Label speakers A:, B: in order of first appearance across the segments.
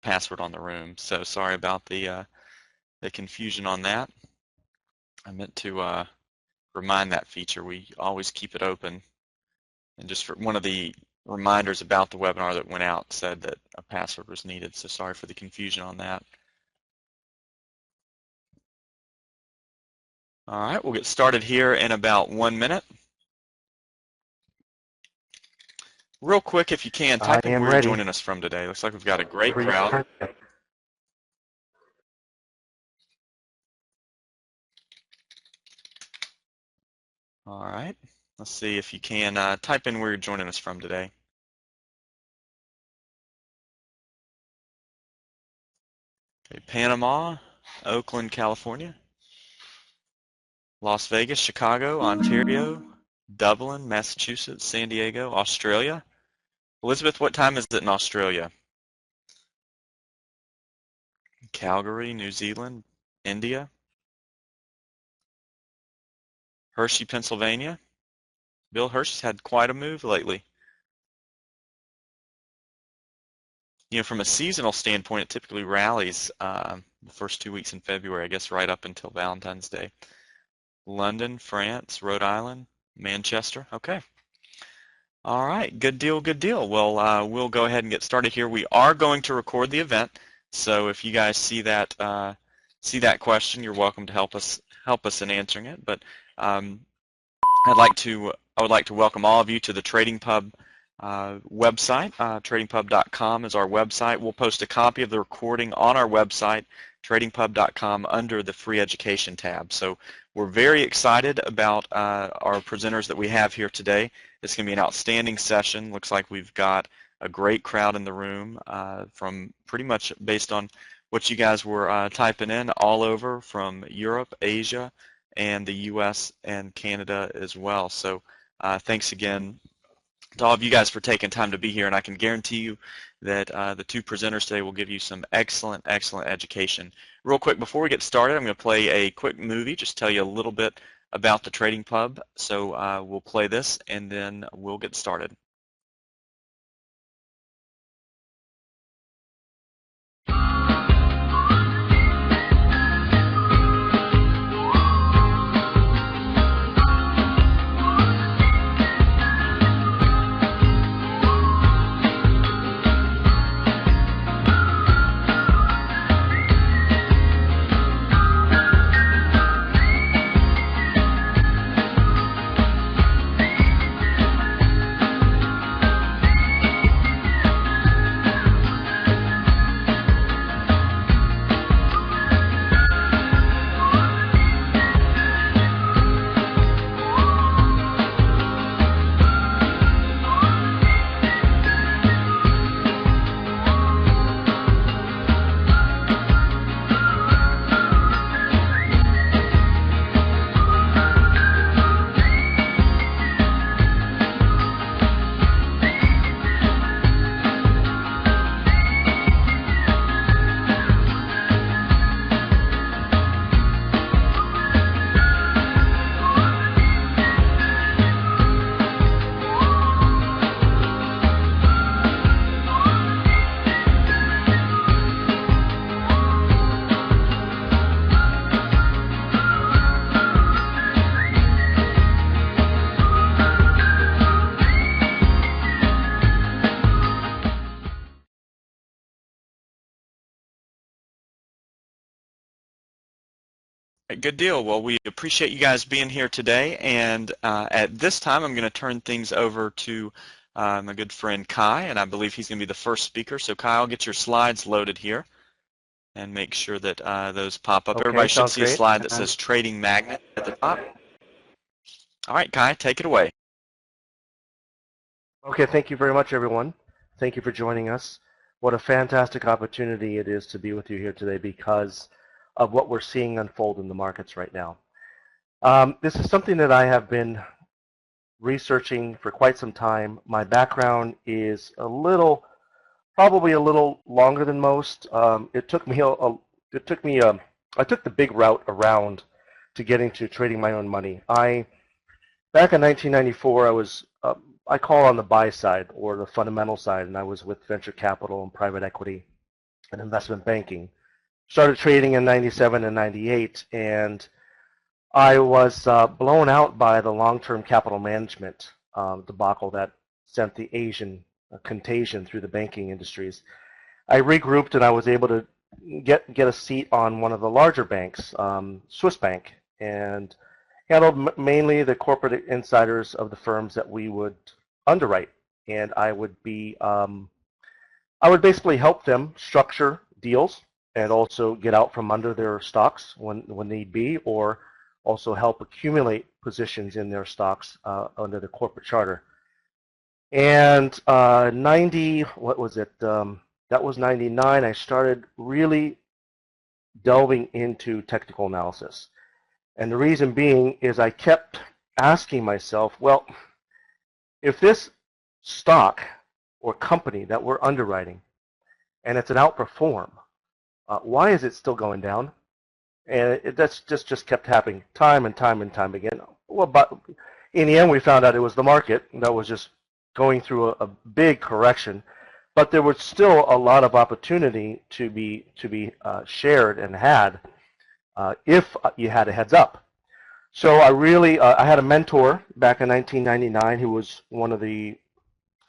A: password on the room. So sorry about the confusion on that. I meant to remind that feature. We always keep it open. And just for one of the reminders about the webinar that went out said that a password was needed. So sorry for the confusion on that. All right, we'll get started here in about 1 minute. Real quick, if you can, type in where you're joining us from today. Looks like we've got a great crowd. All right, let's see if you can type in where you're joining us from today. Okay, Panama, Oakland, California, Las Vegas, Chicago, Ontario, Dublin, Massachusetts, San Diego, Australia. Elizabeth, what time is it in Australia? Calgary, New Zealand, India, Hershey, Pennsylvania. Bill Hershey's had quite a move lately. You know, from a seasonal standpoint, it typically rallies the first 2 weeks in February, I guess right up until Valentine's Day. London, France, Rhode Island, Manchester. Okay. All right, good deal, good deal. Well, we'll go ahead and get started here. We are going to record the event, so if you guys see that question, you're welcome to help us in answering it. But I would like to welcome all of you to the TradingPub website. TradingPub.com is our website. We'll post a copy of the recording on our website, TradingPub.com, under the Free Education tab. So we're very excited about our presenters that we have here today. It's going to be an outstanding session. Looks like we've got a great crowd in the room from pretty much based on what you guys were typing in all over from Europe, Asia, and the U.S. and Canada as well. So thanks again to all of you guys for taking time to be here, and I can guarantee you that the two presenters today will give you some excellent education. Real quick, before we get started, I'm going to play a quick movie, just tell you a little bit about the Trading Pub. So we'll play this, and then we'll get started. Good deal. Well, we appreciate you guys being here today, and at this time I'm going to turn things over to my good friend Kai, and I believe he's going to be the first speaker. So Kai, I'll get your slides loaded here and make sure that those pop up. Okay, everybody should see a slide that says Trading Magnet at the top. All right, Kai, take it away.
B: Okay, thank you very much, everyone. Thank you for joining us. What a fantastic opportunity it is to be with you here today because of what we're seeing unfold in the markets right now. This is something that I have been researching for quite some time. My background is probably a little longer than most. I took the big route around to getting to trading my own money. Back in 1994, I was I call on the buy side or the fundamental side, and I was with venture capital and private equity. in investment banking. Started trading in 97 and 98, and I was blown out by the long-term capital management debacle that sent the Asian contagion through the banking industries. I regrouped and I was able to get a seat on one of the larger banks, Swiss Bank, and handled mainly the corporate insiders of the firms that we would underwrite. And I would basically help them structure deals and also get out from under their stocks when need be, or also help accumulate positions in their stocks under the corporate charter. And 90, what was it? That was 99. I started really delving into technical analysis. And the reason being is I kept asking myself, well, if this stock or company that we're underwriting and it's an outperform, why is it still going down? And that's just kept happening time and time and time again. Well, but in the end, we found out it was the market that was just going through a big correction, but there was still a lot of opportunity to be shared and had if you had a heads up. So I had a mentor back in 1999 who was one of the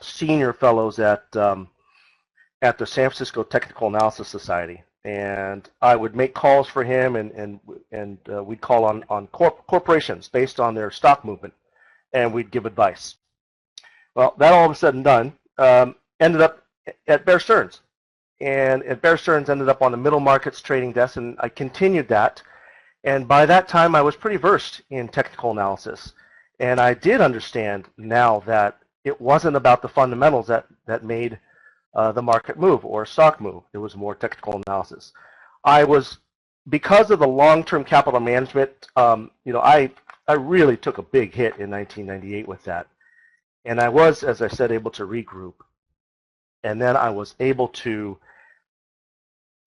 B: senior fellows at the San Francisco Technical Analysis Society, and I would make calls for him, and we'd call on corporations based on their stock movement, and we'd give advice. Well, that all of a sudden done, ended up at Bear Stearns, and at Bear Stearns ended up on the middle markets trading desk, and I continued that. And by that time, I was pretty versed in technical analysis, and I did understand now that it wasn't about the fundamentals that made the market move or stock move. It was more technical analysis. Because of the long-term capital management, I really took a big hit in 1998 with that. And I was, as I said, able to regroup. And then I was able to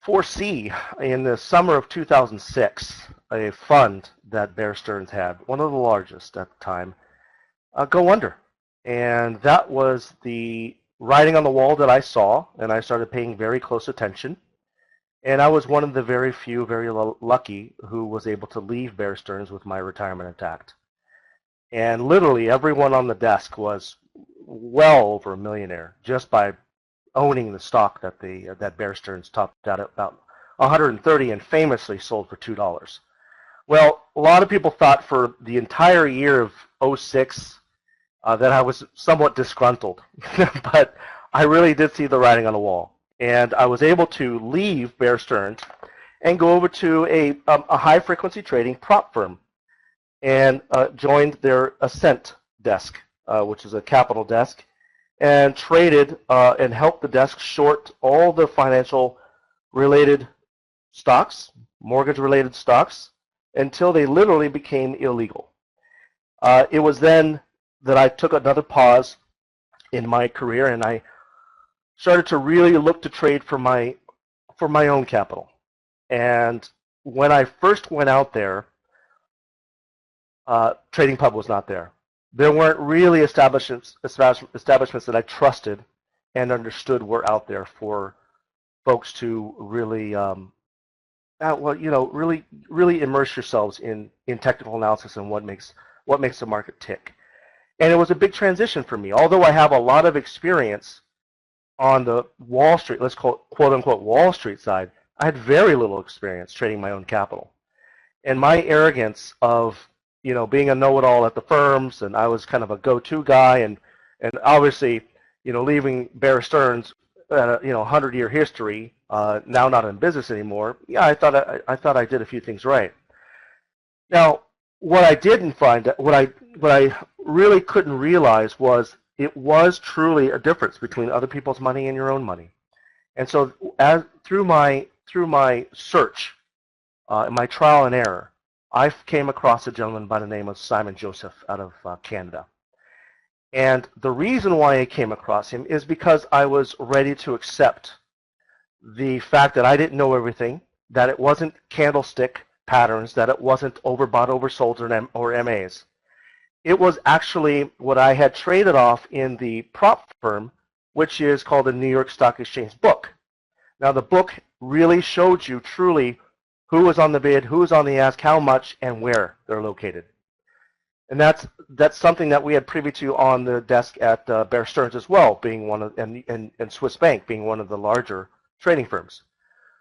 B: foresee in the summer of 2006 a fund that Bear Stearns had, one of the largest at the time, go under. And that was the writing on the wall that I saw, and I started paying very close attention. And I was one of the very few, very lucky who was able to leave Bear Stearns with my retirement intact. And literally everyone on the desk was well over a millionaire just by owning the stock that Bear Stearns topped out at about 130 and famously sold for $2. Well, a lot of people thought for the entire year of 06 that I was somewhat disgruntled, but I really did see the writing on the wall. And I was able to leave Bear Stearns and go over to a high-frequency trading prop firm and joined their Ascent desk, which is a capital desk, and traded and helped the desk short all the financial-related stocks, mortgage-related stocks, until they literally became illegal. It was then that I took another pause in my career, and I started to really look to trade for my own capital. And when I first went out there, TradingPub was not there. There weren't really establishments that I trusted and understood were out there for folks to really, really immerse yourselves in technical analysis and what makes the market tick. And it was a big transition for me. Although I have a lot of experience on the Wall Street, let's call it quote unquote Wall Street side, I had very little experience trading my own capital. And my arrogance of being a know-it-all at the firms, and I was kind of a go-to guy, and obviously, leaving Bear Stearns, 100-year history, now not in business anymore. Yeah, I thought I did a few things right. Now, what I didn't find, what I really couldn't realize was it was truly a difference between other people's money and your own money. And so, through my search, my trial and error, I came across a gentleman by the name of Simon Joseph out of Canada. And the reason why I came across him is because I was ready to accept the fact that I didn't know everything, that it wasn't candlestick patterns, that it wasn't overbought, oversold, or MAs. It was actually what I had traded off in the prop firm, which is called the New York Stock Exchange book. Now the book really showed you truly who was on the bid, who was on the ask, how much, and where they're located. And that's something that we had privy to on the desk at Bear Stearns as well, being one of and Swiss Bank being one of the larger trading firms.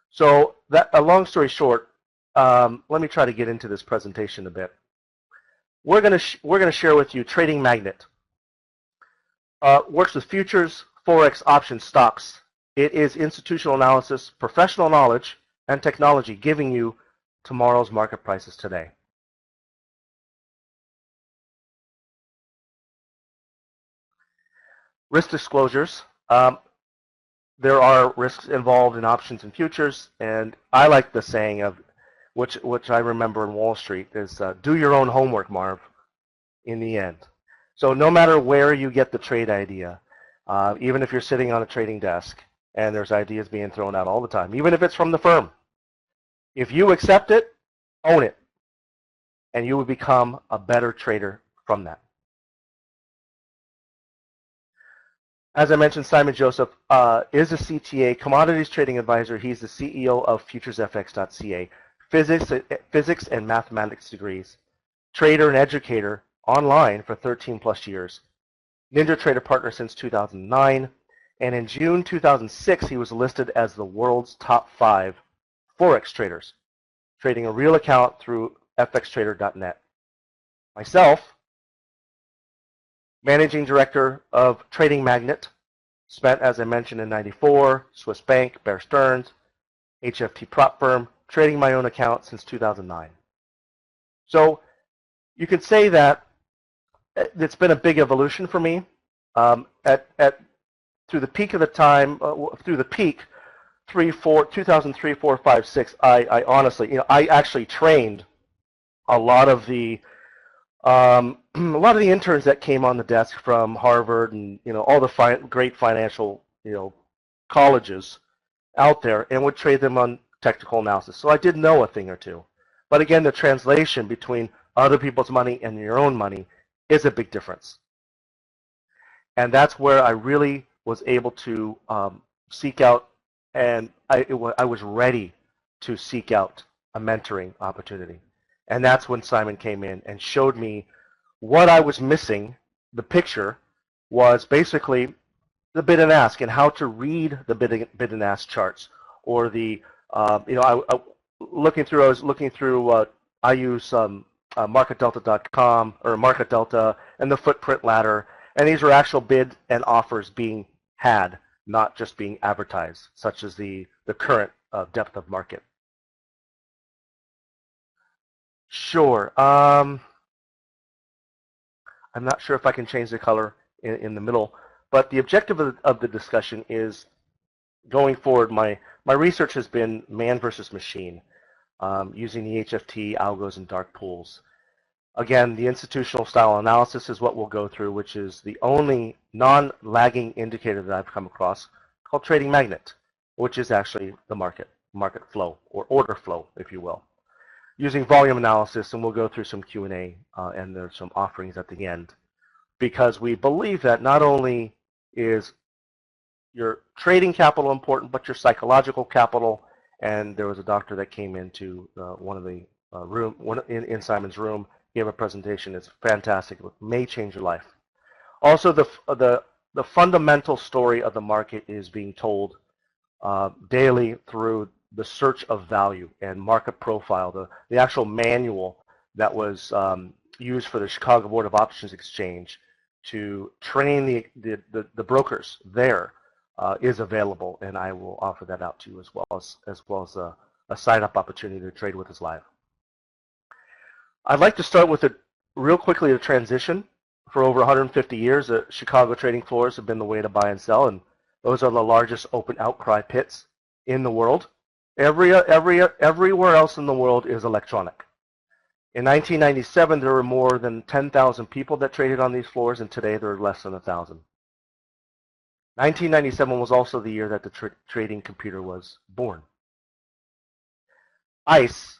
B: So that a long story short, let me try to get into this presentation a bit. We're gonna share with you Trading Magnet. Works with futures, forex, options, stocks. It is institutional analysis, professional knowledge, and technology giving you tomorrow's market prices today. Risk disclosures. There are risks involved in options and futures, and I like the saying of, which I remember in Wall Street, is do your own homework, Marv, in the end. So no matter where you get the trade idea, even if you're sitting on a trading desk and there's ideas being thrown out all the time, even if it's from the firm, if you accept it, own it, and you will become a better trader from that. As I mentioned, Simon Joseph is a CTA, commodities trading advisor. He's the CEO of FuturesFX.ca, physics and mathematics degrees, trader and educator online for 13 plus years, Ninja Trader partner since 2009, and in June 2006 he was listed as the world's top 5 forex traders, trading a real account through fxtrader.net. Myself, managing director of Trading Magnet, spent, as I mentioned, in '94, Swiss Bank, Bear Stearns, HFT prop firm, trading my own account since 2009. So you could say that it's been a big evolution for me. Through the peak of the time, through the peak, 2003, 4, 5, 6, I honestly, I actually trained a lot of the interns that came on the desk from Harvard and all the great financial colleges out there, and would trade them on technical analysis. So I did know a thing or two, but again, the translation between other people's money and your own money is a big difference, and that's where I really was able to seek out, and I was ready to seek out a mentoring opportunity. And that's when Simon came in and showed me what I was missing. The picture was basically the bid and ask and how to read the bid and ask charts, or the I was looking through. I use MarketDelta.com or Market Delta and the footprint ladder, and these are actual bid and offers being had, not just being advertised, such as the current depth of market. Sure. I'm not sure if I can change the color in the middle, but the objective of the discussion is going forward. My research has been man versus machine, using the HFT, algos, and dark pools. Again, the institutional style analysis is what we'll go through, which is the only non-lagging indicator that I've come across, called Trading Magnet, which is actually the market flow, or order flow, if you will. Using volume analysis, and we'll go through some Q&A, and there's some offerings at the end, because we believe that not only is your trading capital important, but your psychological capital. And there was a doctor that came into one of the in Simon's room, gave a presentation. It's fantastic. It may change your life. Also, the fundamental story of the market is being told daily through the search of value and market profile, the actual manual that was used for the Chicago Board of Options Exchange to train the brokers there is available, and I will offer that out to you as well as a sign-up opportunity to trade with us live. I'd like to start with real quickly a transition. For over 150 years, the Chicago trading floors have been the way to buy and sell, and those are the largest open outcry pits in the world. Everywhere else in the world is electronic. In 1997, there were more than 10,000 people that traded on these floors, and today there are less than 1,000. 1997 was also the year that the trading computer was born. ICE,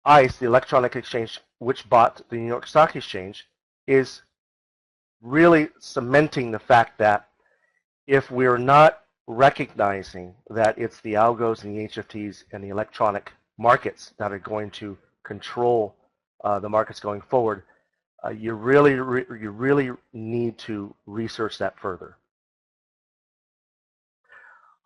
B: the electronic exchange which bought the New York Stock Exchange, is really cementing the fact that if we're not recognizing that it's the algos and the HFTs and the electronic markets that are going to control the markets going forward, you really need to research that further.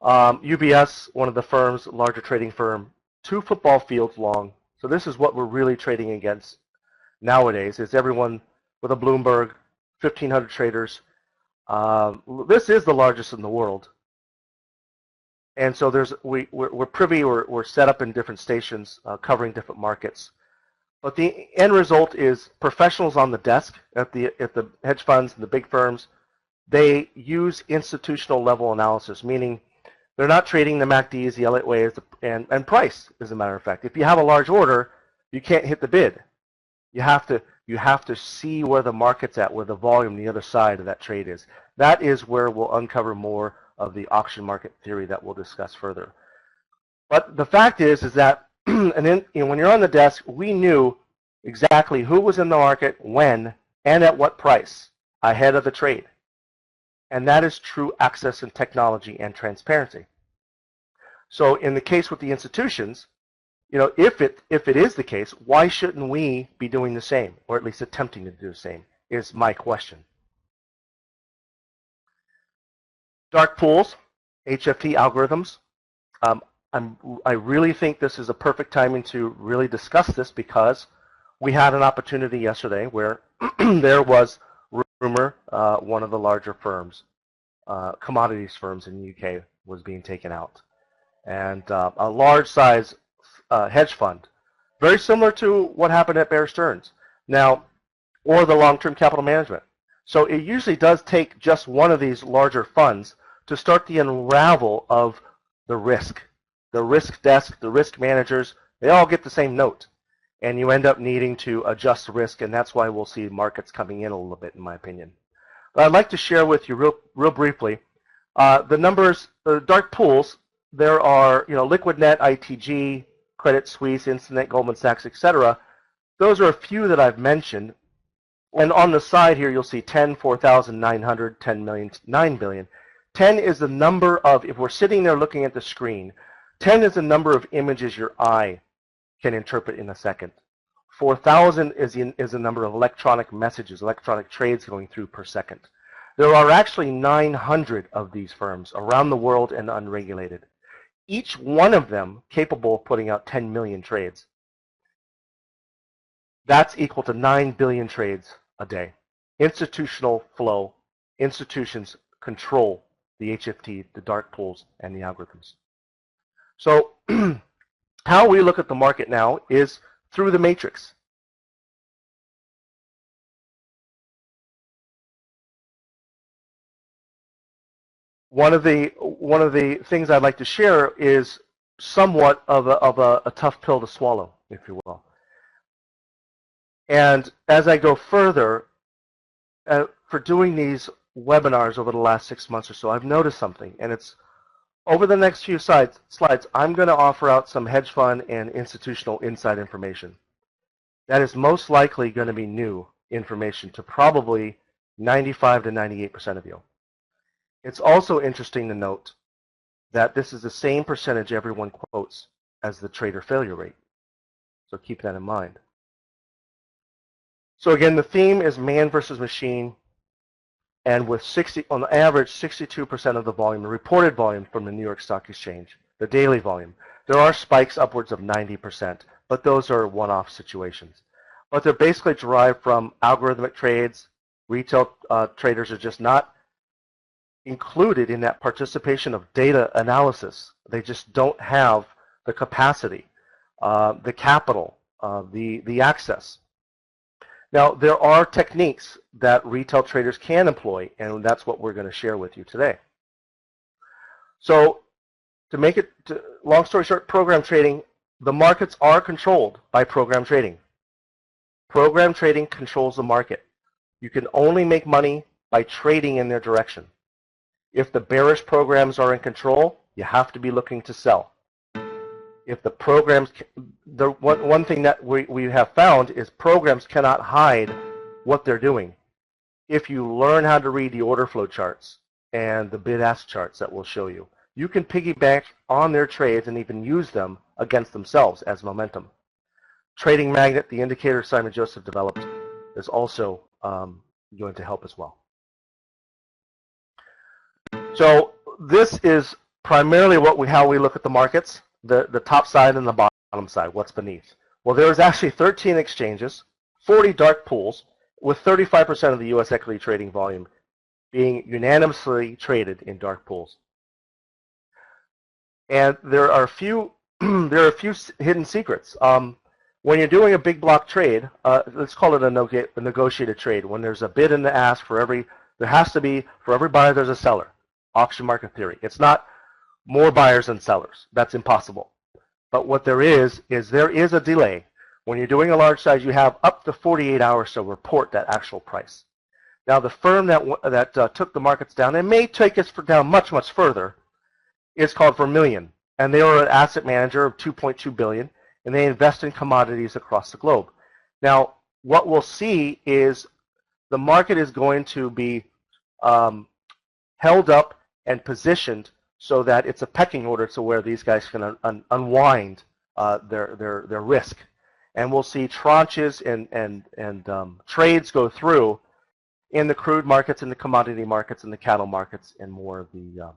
B: UBS, one of the firms, larger trading firm, 2 football fields long. So this is what we're really trading against nowadays. Is everyone with a Bloomberg, 1,500 traders. This is the largest in the world. And so we're privy, we're set up in different stations covering different markets. But the end result is professionals on the desk at the hedge funds and the big firms. They use institutional level analysis, meaning they're not trading the MACDs, the Elliott waves, and price, as a matter of fact. If you have a large order, you can't hit the bid. You have to see where the market's at, where the volume, the other side of that trade is. That is where we'll uncover more of the auction market theory that we'll discuss further. But the fact is that and then, when you're on the desk, we knew exactly who was in the market, when, and at what price ahead of the trade. And that is true access and technology and transparency. So in the case with the institutions, if it is the case, why shouldn't we be doing the same, or at least attempting to do the same, is my question. Dark pools, HFT algorithms. I really think this is a perfect timing to really discuss this, because we had an opportunity yesterday where there was rumor one of the larger firms, commodities firms in the UK, was being taken out. And a large size hedge fund, very similar to what happened at Bear Stearns now, or the long-term capital management. So it usually does take just one of these larger funds to start the unravel of the risk. The risk desk, the risk managers, they all get the same note. And you end up needing to adjust the risk, and that's why we'll see markets coming in a little bit, in my opinion. But I'd like to share with you real briefly the numbers, the dark pools. There are, LiquidNet, ITG, Credit Suisse, Instinet, Goldman Sachs, etc. Those are a few that I've mentioned. And on the side here, you'll see 10, 4,900, 10 million, 9 billion. 10 is the number of, if we're sitting there looking at the screen, 10 is the number of images your eye can interpret in a second. 4,000 is the number of electronic messages, electronic trades going through per second. There are actually 900 of these firms around the world and unregulated. Each one of them capable of putting out 10 million trades. That's equal to 9 billion trades a day. Institutional flow, institutions control the HFT, the dark pools, and the algorithms. So how we look at the market now is through the matrix. One of the things I'd like to share is somewhat of a tough pill to swallow, if you will. And as I go further, for doing these webinars over the last 6 months or so, I've noticed something, and it's over the next few slides, I'm going to offer out some hedge fund and institutional inside information. That is most likely going to be new information to probably 95 to 98% of you. It's also interesting to note that this is the same percentage everyone quotes as the trader failure rate. So keep that in mind. So again, the theme is man versus machine. And with on average, 62% of the volume, the reported volume from the New York Stock Exchange, the daily volume. There are spikes upwards of 90%, but those are one-off situations. But they're basically derived from algorithmic trades. Retail traders are just not included in that participation of data analysis. They just don't have the capacity, the capital, the access. Now, there are techniques that retail traders can employ, and that's what we're going to share with you today. So, to make it, long story short, program trading, the markets are controlled by program trading. Program trading controls the market. You can only make money by trading in their direction. If the bearish programs are in control, you have to be looking to sell. If the programs, one thing that we have found is programs cannot hide what they're doing. If you learn how to read the order flow charts, and the bid-ask charts that we'll show you. You can piggyback on their trades and even use them against themselves as momentum. Trading Magnet, the indicator Simon Joseph developed, is also going to help as well. So this is primarily how we look at the markets, the top side and the bottom side, what's beneath. Well, there's actually 13 exchanges, 40 dark pools, with 35% of the U.S. equity trading volume being unanimously traded in dark pools. And there are a few hidden secrets. When you're doing a big block trade, let's call it a negotiated trade. When there's a bid and the ask for every buyer there's a seller. Auction market theory. It's not more buyers than sellers. That's impossible. But what there is a delay. When you're doing a large size, you have up to 48 hours to report that actual price. Now, the firm that took the markets down, and may take us down much, much further, is called Vermilion. And they are an asset manager of $2.2 billion, and they invest in commodities across the globe. Now, what we'll see is the market is going to be held up and positioned so that it's a pecking order to where these guys can unwind their risk. And we'll see tranches and trades go through in the crude markets, in the commodity markets, in the cattle markets, and more of the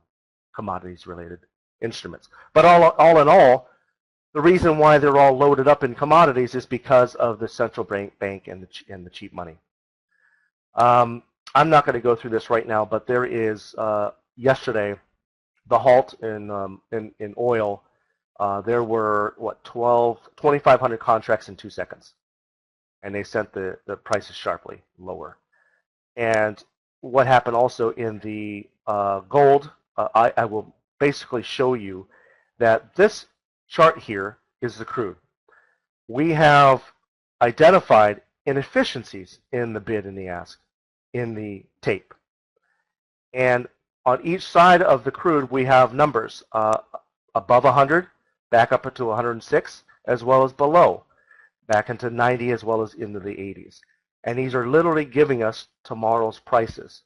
B: commodities-related instruments. But all in all, the reason why they're all loaded up in commodities is because of the central bank and the cheap money. I'm not going to go through this right now, but there is yesterday the halt in oil. There were 2,500 contracts in 2 seconds, and they sent the prices sharply lower. And what happened also in the gold, I will basically show you that this chart here is the crude. We have identified inefficiencies in the bid and the ask in the tape. And on each side of the crude, we have numbers above 100, back up to 106, as well as below, back into 90, as well as into the 80s. And these are literally giving us tomorrow's prices.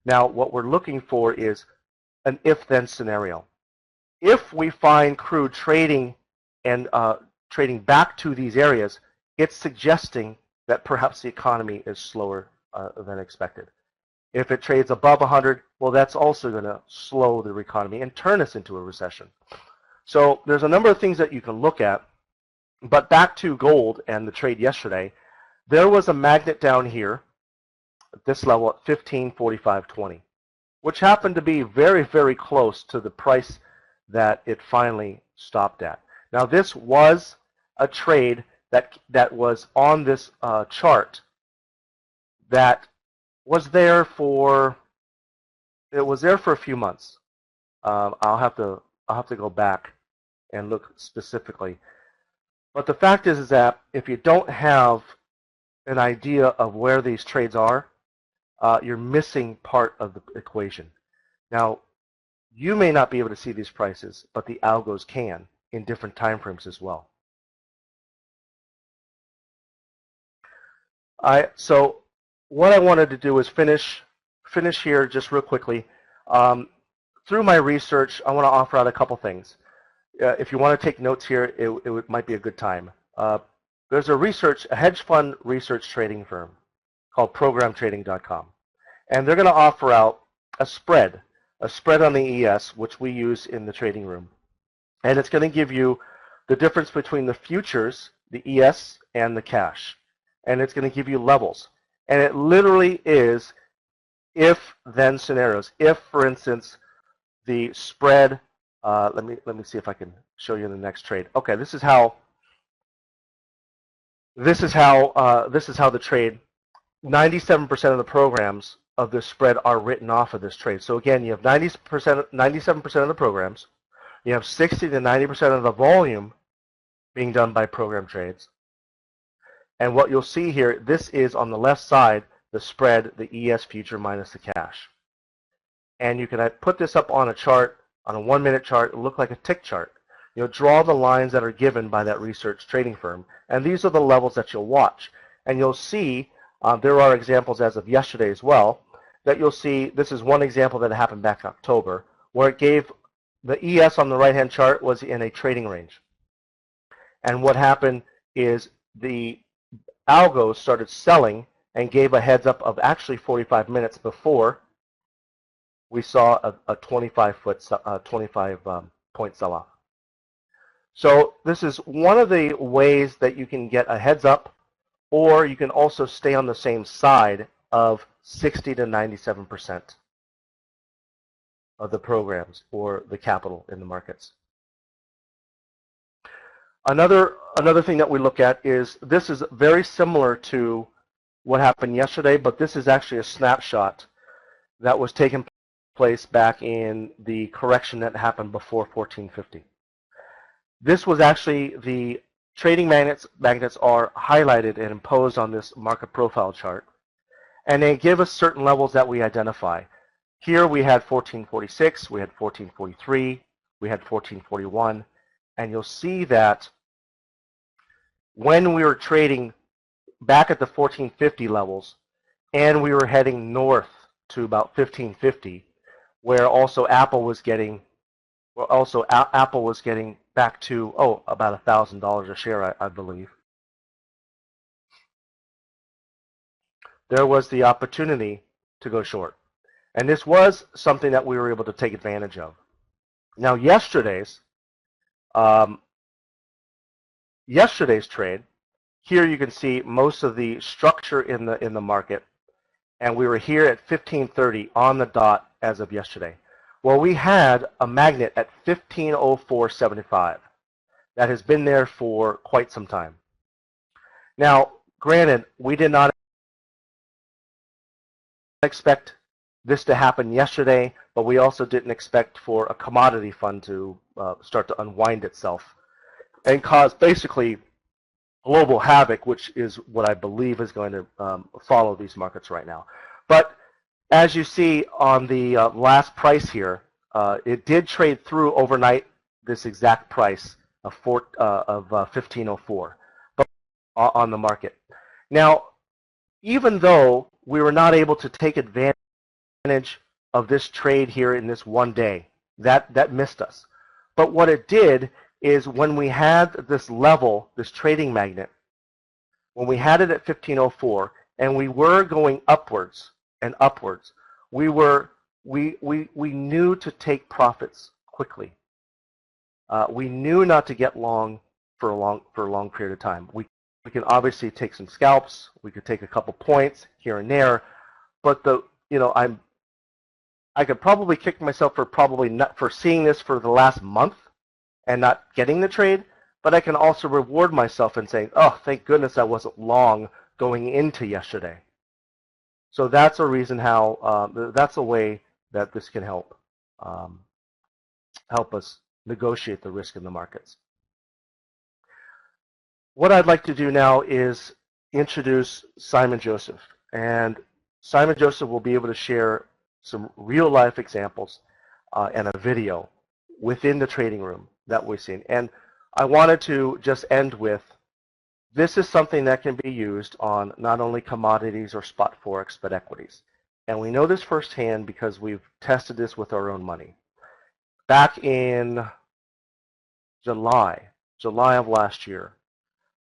B: Now, what we're looking for is an if-then scenario. If we find crude trading and trading back to these areas, it's suggesting that perhaps the economy is slower than expected. If it trades above 100, well, that's also going to slow the economy and turn us into a recession. So there's a number of things that you can look at. But back to gold and the trade yesterday, there was a magnet down here at this level at 15.45.20, which happened to be very, very close to the price that it finally stopped at. Now, this was a trade that was on this chart that was there for a few months. I'll have to go back and look specifically. But the fact is that if you don't have an idea of where these trades are, you're missing part of the equation. Now, you may not be able to see these prices, but the algos can in different time frames as well. So what I wanted to do is finish here just real quickly. Through my research, I want to offer out a couple things. If you want to take notes here, it might be a good time. There's a hedge fund research trading firm called programtrading.com. And they're going to offer out a spread on the ES, which we use in the trading room. And it's going to give you the difference between the futures, the ES, and the cash. And it's going to give you levels. And it literally is if-then scenarios. If, for instance, the spread, let me see if I can show you in the next trade. Okay, this is how the trade. 97% of the programs of this spread are written off of this trade. So again, you have 97% of the programs. You have 60 to 90% of the volume being done by program trades. And what you'll see here, this is on the left side, the spread, the ES future minus the cash. And you can put this up on a chart, on a 1-minute chart. It'll look like a tick chart. You'll draw the lines that are given by that research trading firm. And these are the levels that you'll watch. And you'll see there are examples as of yesterday as well that you'll see, this is one example that happened back in October, where it gave the ES on the right-hand chart was in a trading range. And what happened is the algo started selling and gave a heads up of actually 45 minutes before we saw a 25 point sell-off. So this is one of the ways that you can get a heads up, or you can also stay on the same side of 60 to 97% of the programs or the capital in the markets. Another thing that we look at is, this is very similar to what happened yesterday, but this is actually a snapshot that was taken place back in the correction that happened before 1450. This was actually the trading magnets are highlighted and imposed on this market profile chart, and they give us certain levels that we identify. Here we had 1446, we had 1443, we had 1441, and you'll see that when we were trading back at the 1450 levels, and we were heading north to about 1550, where also Apple was getting back to about $1,000 a share, I believe. There was the opportunity to go short, and this was something that we were able to take advantage of. Now, yesterday's trade, here you can see most of the structure in the market, and we were here at 1530 on the dot as of yesterday. Well, we had a magnet at 1504.75 that has been there for quite some time. Now, granted, we did not expect this to happen yesterday, but we also didn't expect for a commodity fund to start to unwind itself and cause basically global havoc, which is what I believe is going to follow these markets right now. But as you see on the last price here, it did trade through overnight this exact price of 1504 on the market. Now, even though we were not able to take advantage of this trade here in this one day, that missed us. But what it did is, when we had this level, this trading magnet, when we had it at 1504 and we were going upwards and upwards, we knew to take profits quickly. We knew not to get long for a long period of time. We can obviously take some scalps. We could take a couple points here and there, but I could probably kick myself for seeing this for the last month and not getting the trade, but I can also reward myself and saying, oh, thank goodness I wasn't long going into yesterday. So that's a reason how, that's a way that this can help us negotiate the risk in the markets. What I'd like to do now is introduce Simon Joseph, and Simon Joseph will be able to share some real life examples and a video within the trading room that we've seen. And I wanted to just end with, this is something that can be used on not only commodities or spot forex, but equities. And we know this firsthand because we've tested this with our own money. Back in July of last year,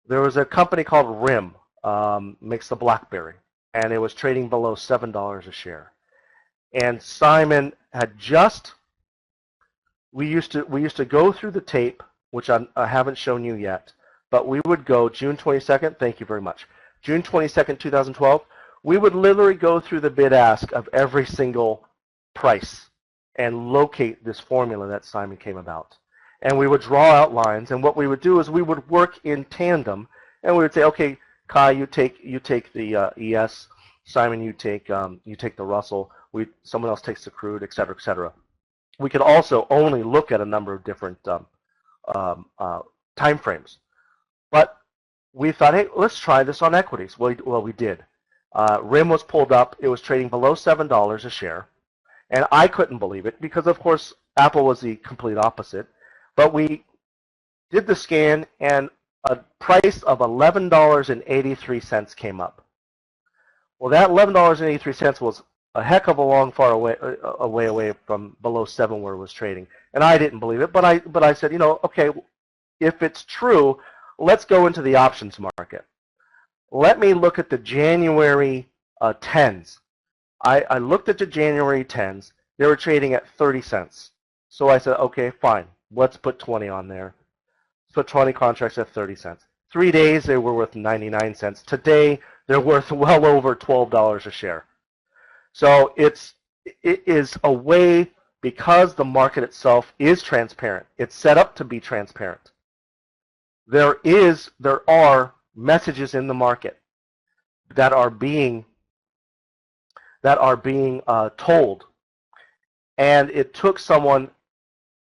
B: there was a company called RIM, makes the BlackBerry, and it was trading below $7 a share. And Simon had we used to go through the tape, which I haven't shown you yet, but we would go June 22nd, thank you very much, June 22nd, 2012, we would literally go through the bid ask of every single price and locate this formula that Simon came about. And we would draw out lines, and what we would do is we would work in tandem, and we would say, okay, Kai, you take the ES, Simon, you take the Russell, someone else takes the crude, et cetera, et cetera. We could also only look at a number of different time frames. But we thought, hey, let's try this on equities. Well, we did. RIM was pulled up. It was trading below $7 a share. And I couldn't believe it because, of course, Apple was the complete opposite. But we did the scan, and a price of $11.83 came up. Well, that $11.83 was a heck of a long far away from below 7 where it was trading. And I didn't believe it, but I said, okay, if it's true, let's go into the options market. Let me look at the January 10s. I looked at the January 10s. They were trading at 30 cents. So I said, okay, fine. Let's put 20 on there. Let's put 20 contracts at 30 cents. 3 days, they were worth 99 cents. Today, they're worth well over $12 a share. So it is a way, because the market itself is transparent. It's set up to be transparent. There are messages in the market that are being told, and it took someone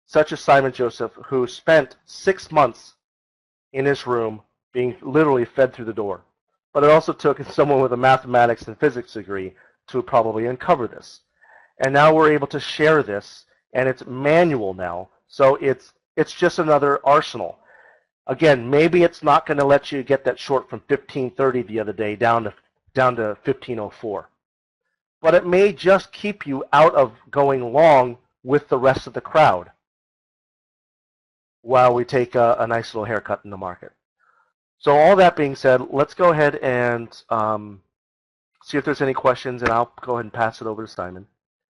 B: such as Simon Joseph, who spent 6 months in his room being literally fed through the door. But it also took someone with a mathematics and physics degree to probably uncover this. And now we're able to share this, and it's manual now, so it's just another arsenal. Again, maybe it's not going to let you get that short from 1530 the other day down to 1504. But it may just keep you out of going long with the rest of the crowd while we take a nice little haircut in the market. So all that being said, let's go ahead and see if there's any questions, and I'll go ahead and pass it over to Simon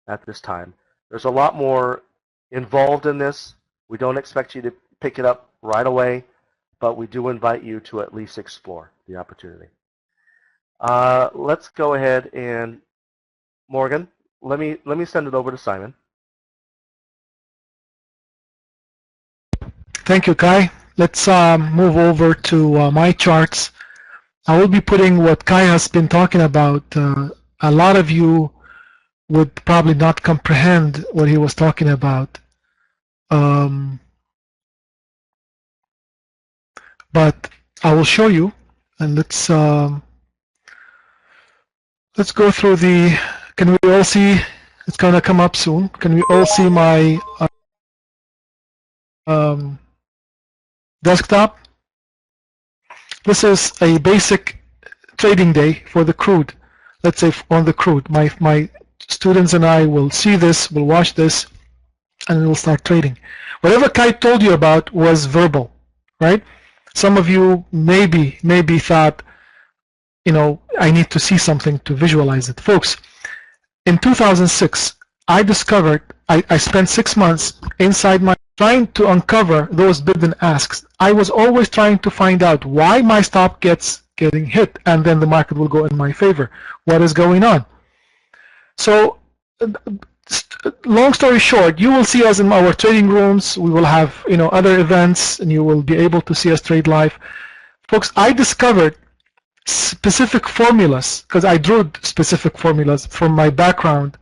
B: at this time. There's a lot more involved in this. We don't expect you to pick it up right away, but we do invite you to at least explore the opportunity. Let's go ahead and, Morgan, let me send it over to Simon.
C: Thank you, Kai. Let's move over to my charts. I will be putting what Kai has been talking about. A lot of you would probably not comprehend what he was talking about. But I will show you, and let's go through the. Can we all see? It's going to come up soon. Can we all see my desktop? This is a basic trading day for the crude. Let's say on the crude. My students and I will see this, will watch this, and we'll start trading. Whatever Kai told you about was verbal, right? Some of you maybe thought, I need to see something to visualize it. Folks, in 2006, I discovered, I spent 6 months inside my trying to uncover those bid and asks. I was always trying to find out why my stop getting hit, and then the market will go in my favor. What is going on? So, long story short, you will see us in our trading rooms. We will have other events, and you will be able to see us trade live. Folks, I discovered specific formulas because I drew specific formulas from my background.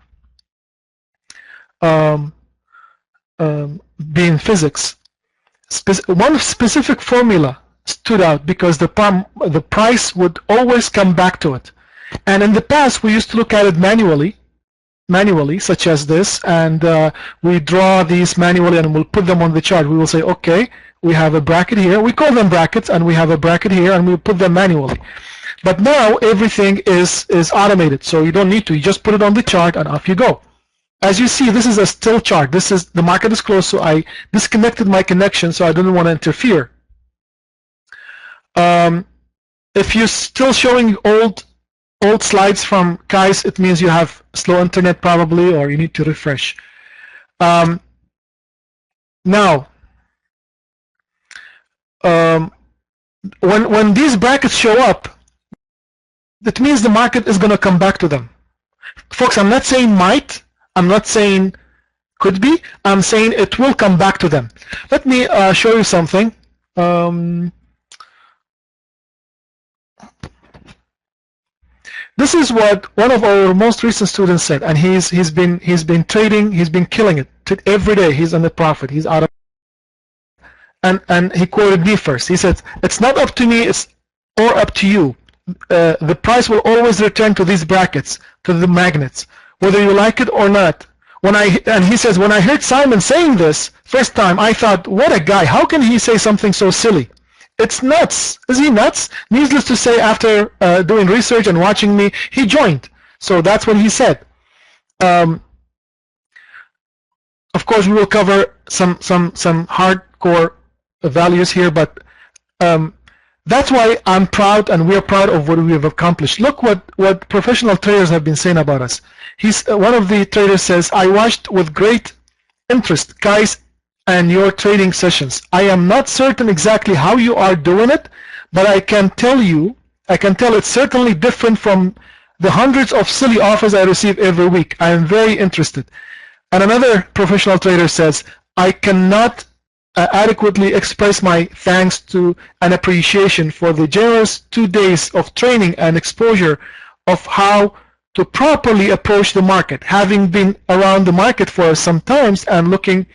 C: Being physics, one specific formula stood out because the price would always come back to it. And in the past, we used to look at it manually, such as this, and we draw these manually and we'll put them on the chart. We will say, okay, we have a bracket here. We call them brackets, and we have a bracket here, and we put them manually. But now everything is automated, so you don't need to. You just put it on the chart, and off you go. As you see, this is a still chart. The market is closed, so I disconnected my connection, so I didn't want to interfere. If you're still showing old slides from Kai's, it means you have slow internet probably, or you need to refresh. Now, when these brackets show up, that means the market is going to come back to them. Folks, I'm not saying might. I'm not saying could be. I'm saying it will come back to them. Let me show you something. This is what one of our most recent students said, and he's been trading. He's been killing it every day. He's on the profit. He's out of. And he quoted me first. He said, "It's not up to me. It's or up to you. The price will always return to these brackets, to the magnets, whether you like it or not." And he says, when I heard Simon saying this first time, I thought, what a guy. How can he say something so silly? It's nuts. Is he nuts? Needless to say, after doing research and watching me, he joined. So that's what he said. Um, of course, we will cover some hardcore values here, but that's why I'm proud, and we're proud of what we have accomplished. Look what professional traders have been saying about us. One of the traders says, "I watched with great interest, guys, and your trading sessions. I am not certain exactly how you are doing it, but I can tell it's certainly different from the hundreds of silly offers I receive every week. I am very interested." And another professional trader says, "I cannot adequately express my thanks to and appreciation for the generous 2 days of training and exposure of how to properly approach the market. Having been around the market for some times and looking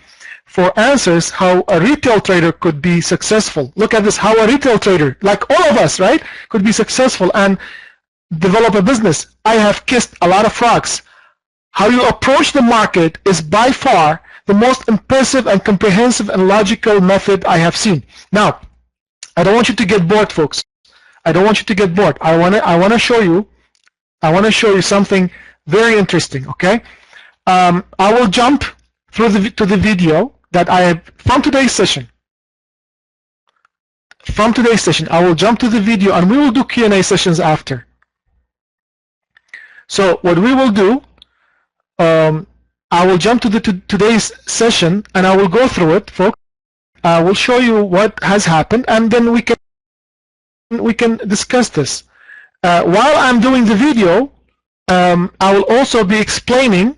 C: for answers how a retail trader could be successful." Look at this, how a retail trader, like all of us, right, could be successful and develop a business. I have kissed a lot of frogs. How you approach the market is by far the most impressive and comprehensive and logical method I have seen. Now, I don't want you to get bored, folks. I don't want you to get bored. I want to show you something very interesting. Okay, I will jump to the video that I have from today's session. I will jump to the video, and we will do Q&A sessions after. So what we will do, I will jump to today's session, and I will go through it, folks. I will show you what has happened, and then we can discuss this. While I'm doing the video, I will also be explaining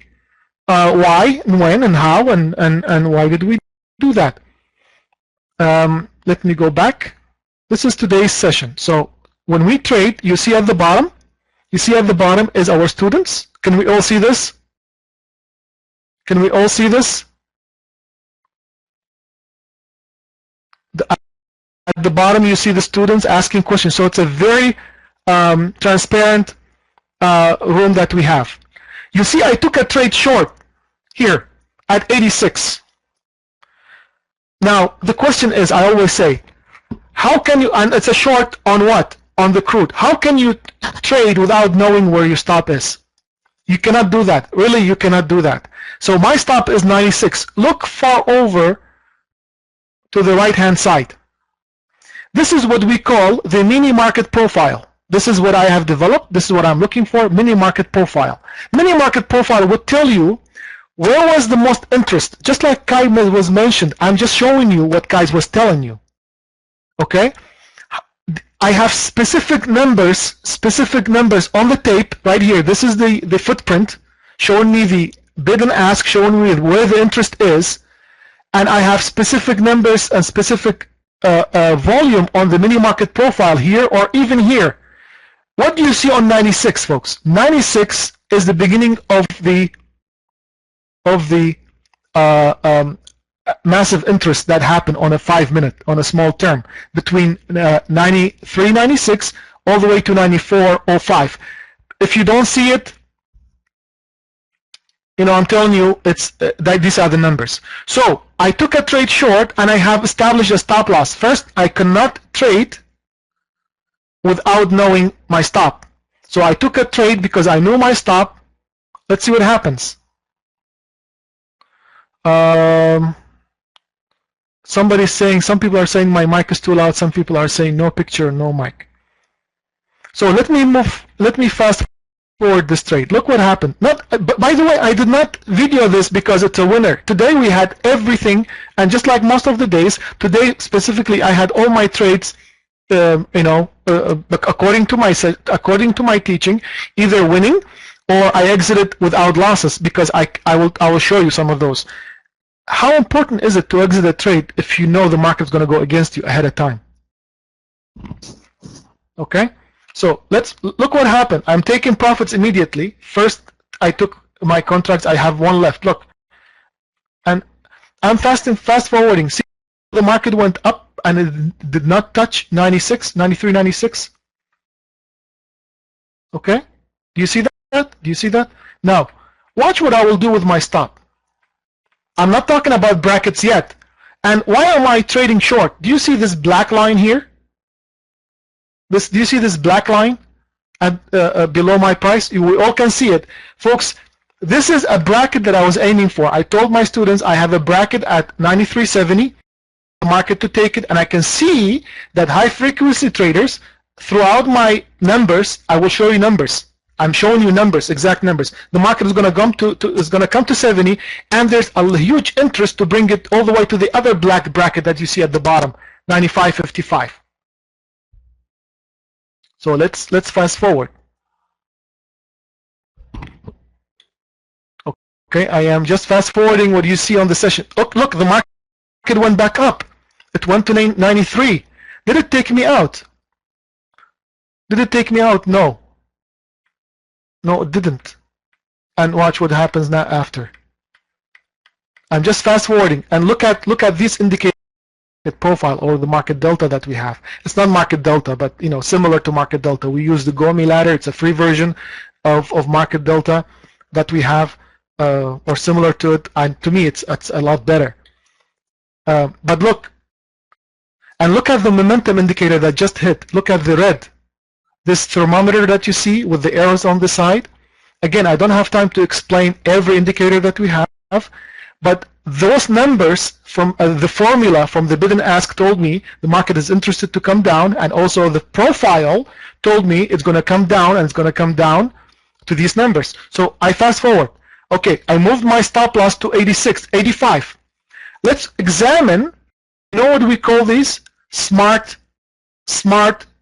C: why and when and how and why did we do that. Let me go back. This is today's session. So when we trade, you see at the bottom is our students. Can we all see this? Can we all see this? At the bottom, you see the students asking questions. So it's a very transparent room that we have. You see, I took a trade short here at 86. Now, the question is, I always say, how can you, and it's a short on what? On the crude. How can you trade without knowing where your stop is? You cannot do that. Really, you cannot do that. So my stop is 96. Look far over to the right-hand side. This is what we call the mini market profile. This is what I have developed. This is what I'm looking for, mini market profile. Mini market profile would tell you where was the most interest. Just like Kai was mentioned, I'm just showing you what Kai was telling you. Okay? I have specific numbers on the tape right here. This is the footprint showing me the bid and ask, showing me where the interest is, and I have specific numbers and specific volume on the mini market profile here or even here. What do you see on 96, folks? 96 is the beginning of the massive interest that happened on a 5-minute, on a small term, between 93.96 all the way to 94.05. If you don't see it, you know, I'm telling you, it's that these are the numbers. So I took a trade short, and I have established a stop loss. First, I cannot trade without knowing my stop. So I took a trade because I knew my stop. Let's see what happens. Somebody's saying, some people are saying my mic is too loud. Some people are saying no picture, no mic. So let me fast forward this trade. Look what happened. By the way, I did not video this because it's a winner. Today we had everything, and just like most of the days, today specifically I had all my trades, according to my teaching, either winning or I exited without losses, because I will show you some of those. How important is it to exit a trade if you know the market's going to go against you ahead of time? Okay, so let's look what happened. I'm taking profits immediately. First, I took my contracts. I have one left. Look, and I'm fast forwarding. See, the market went up and it did not touch 96, 93, 96. Okay, do you see that? Do you see that? Now, watch what I will do with my stop. I'm not talking about brackets yet. And why am I trading short? Do you see this black line here? Do you see this black line at, below my price? We all can see it. Folks, this is a bracket that I was aiming for. I told my students I have a bracket at 93.70, the market to take it, and I can see that high frequency traders, throughout my numbers, I will show you numbers. I'm showing you numbers, exact numbers. The market is going to come to 70, and there's a huge interest to bring it all the way to the other black bracket that you see at the bottom, 95.55. So let's fast forward. Okay, I am just fast forwarding what you see on the session. Look, the market went back up. It went to 93. Did it take me out? Did it take me out? No. No, it didn't. And watch what happens now after. I'm just fast forwarding, and look at this indicator profile, or the market delta that we have. It's not market delta, but similar to market delta. We use the Gomi ladder. It's a free version of market delta that we have, or similar to it. And to me, it's a lot better. But look, and look at the momentum indicator that just hit. Look at the red. This thermometer that you see with the arrows on the side. Again, I don't have time to explain every indicator that we have, but those numbers from the formula from the bid and ask told me the market is interested to come down, and also the profile told me it's going to come down, and it's going to come down to these numbers. So I fast forward. Okay, I moved my stop loss to 86, 85. Let's examine, what we call these? Smart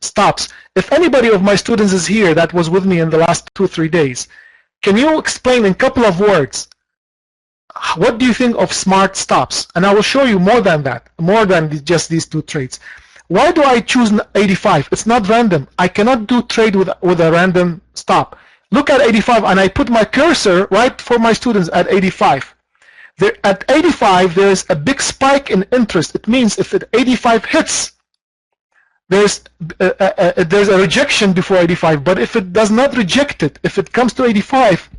C: stops. If anybody of my students is here that was with me in the last 2 or 3 days, can you explain in a couple of words, what do you think of smart stops? And I will show you more than that, more than just these 2 trades. Why do I choose 85? It's not random. I cannot do trade with a random stop. Look at 85, and I put my cursor right for my students at 85. At 85, there's a big spike in interest. It means if 85 hits, there's a rejection before 85. But if it does not reject it, if it comes to 85,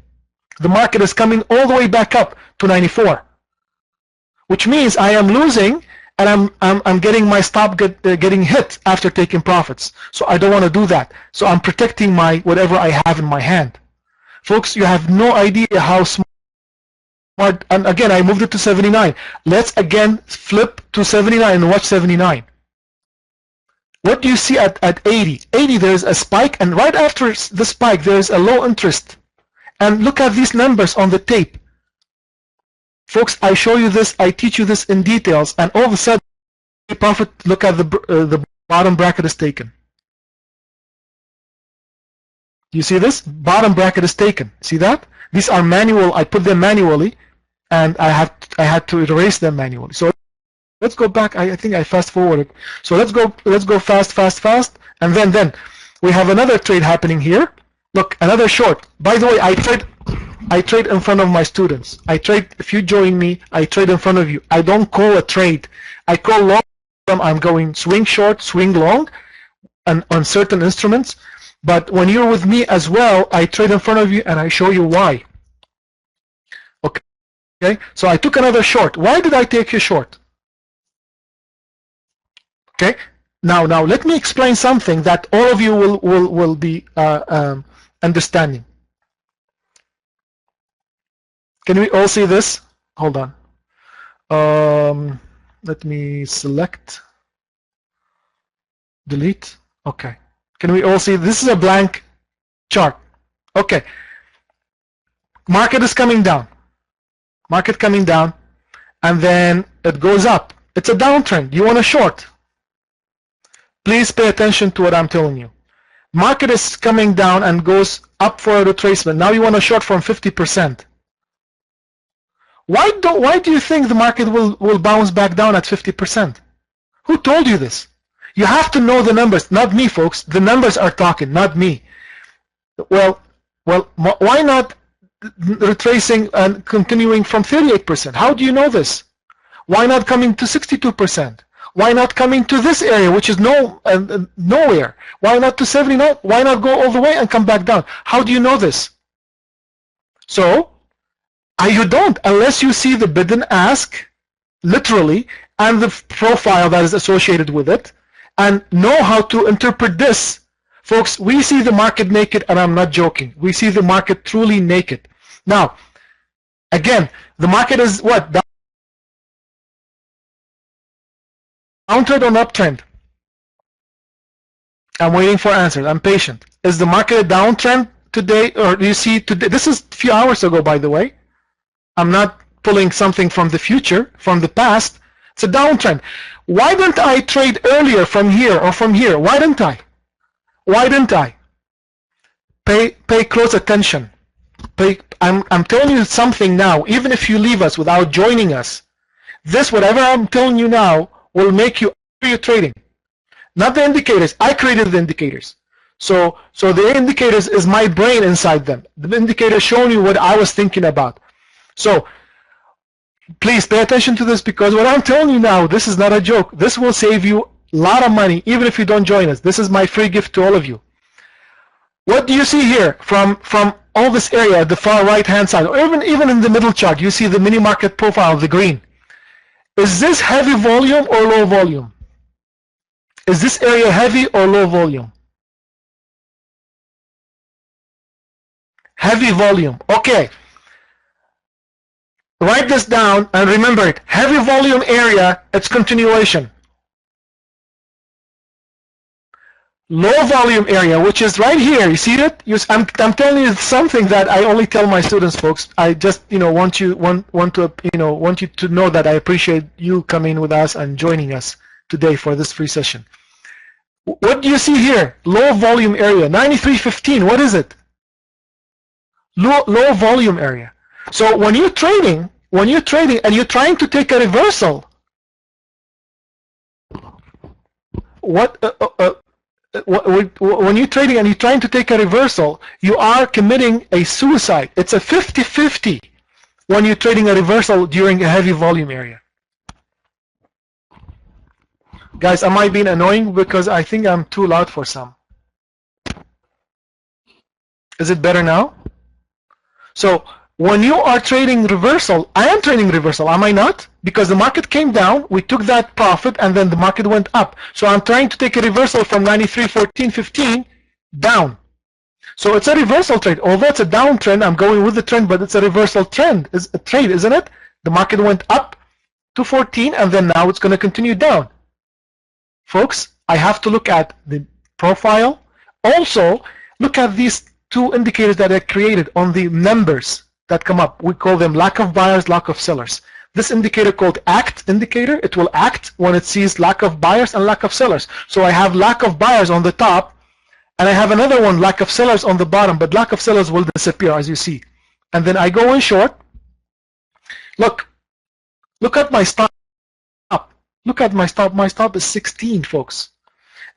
C: the market is coming all the way back up to 94, which means I am losing, and I'm getting my stop getting hit after taking profits. So I don't want to do that. So I'm protecting my whatever I have in my hand. Folks, you have no idea how smart. And again, I moved it to 79. Let's again flip to 79 and watch 79. What do you see at 80? 80, there's a spike, and right after the spike, there's a low interest. And look at these numbers on the tape. Folks, I show you this, I teach you this in details, and all of a sudden, profit, look at the bottom bracket is taken. You see this? Bottom bracket is taken. See that? These are manual. I put them manually, and I had to erase them manually. So let's go back. I think I fast forwarded. So let's go fast, and then we have another trade happening here. Look, another short. By the way, I trade in front of my students. I trade, if you join me, I trade in front of you. I don't call a trade. I call long term. I'm going swing short, swing long, and on certain instruments. But when you're with me as well, I trade in front of you, and I show you why. Okay. So I took another short. Why did I take a short? Okay. Now let me explain something that all of you will be understanding. Can we all see this? Hold on. Let me select, delete. Okay. Can we all see? This is a blank chart. Okay. Market is coming down. Market coming down, and then it goes up. It's a downtrend. You want to short? Please pay attention to what I'm telling you. Market is coming down and goes up for a retracement. Now you want to short from 50%. Why do you think the market will bounce back down at 50%? Who told you this? You have to know the numbers. Not me, folks. The numbers are talking, not me. Well, why not retracing and continuing from 38%? How do you know this? Why not coming to 62%? Why not coming to this area, which is nowhere? Why not to 79? Why not go all the way and come back down? How do you know this? So, you don't, unless you see the bid and ask, literally, and the profile that is associated with it, and know how to interpret this. Folks, we see the market naked, and I'm not joking. We see the market truly naked. Now, Again, the market is what? Downtrend or uptrend? I'm waiting for answers. I'm patient. Is the market a downtrend today, or do you see today? This is a few hours ago, by the way. I'm not pulling something from the future, from the past. It's a downtrend. Why didn't I trade earlier from here or from here? Why didn't I? Why didn't I? Pay close attention. I'm telling you something now. Even if you leave us without joining us, this, whatever I'm telling you now, will make you your trading. Not the indicators. I created the indicators. So the indicators is my brain inside them. The indicators showing you what I was thinking about. So please pay attention to this, because what I'm telling you now, this is not a joke. This will save you a lot of money, even if you don't join us. This is my free gift to all of you. What do you see here from all this area at the far right hand side, or even in the middle chart? You see the mini market profile, the green. Is this heavy volume or low volume? Is this area heavy or low volume? Heavy volume. Okay. Write this down and remember it. Heavy volume area, it's continuation. Low volume area, which is right here, you see it? I'm telling you something that I only tell my students, folks. I just want you to know that I appreciate you coming with us and joining us today for this free session. What do you see here? Low volume area, 93.15. What is it? Low volume area. So when you're trading and you're trying to take a reversal, when you're trading and you're trying to take a reversal, you are committing a suicide. It's a 50-50 when you're trading a reversal during a heavy volume area. Guys, am I being annoying? Because I think I'm too loud for some. Is it better now? So when you are trading reversal, I am trading reversal, am I not? Because the market came down, we took that profit, and then the market went up. So I'm trying to take a reversal from 93.14.15 down. So it's a reversal trade. Although it's a downtrend, I'm going with the trend, but it's a reversal trend. It's a trade, isn't it? The market went up to 14, and then now it's going to continue down. Folks, I have to look at the profile. Also, look at these two indicators that are created on the numbers that come up. We call them lack of buyers, lack of sellers. This indicator called ACT indicator, it will act when it sees lack of buyers and lack of sellers. So I have lack of buyers on the top, and I have another one, lack of sellers, on the bottom, but lack of sellers will disappear, as you see. And then I go in short. Look at my stop. Look at my stop. My stop is 16, folks.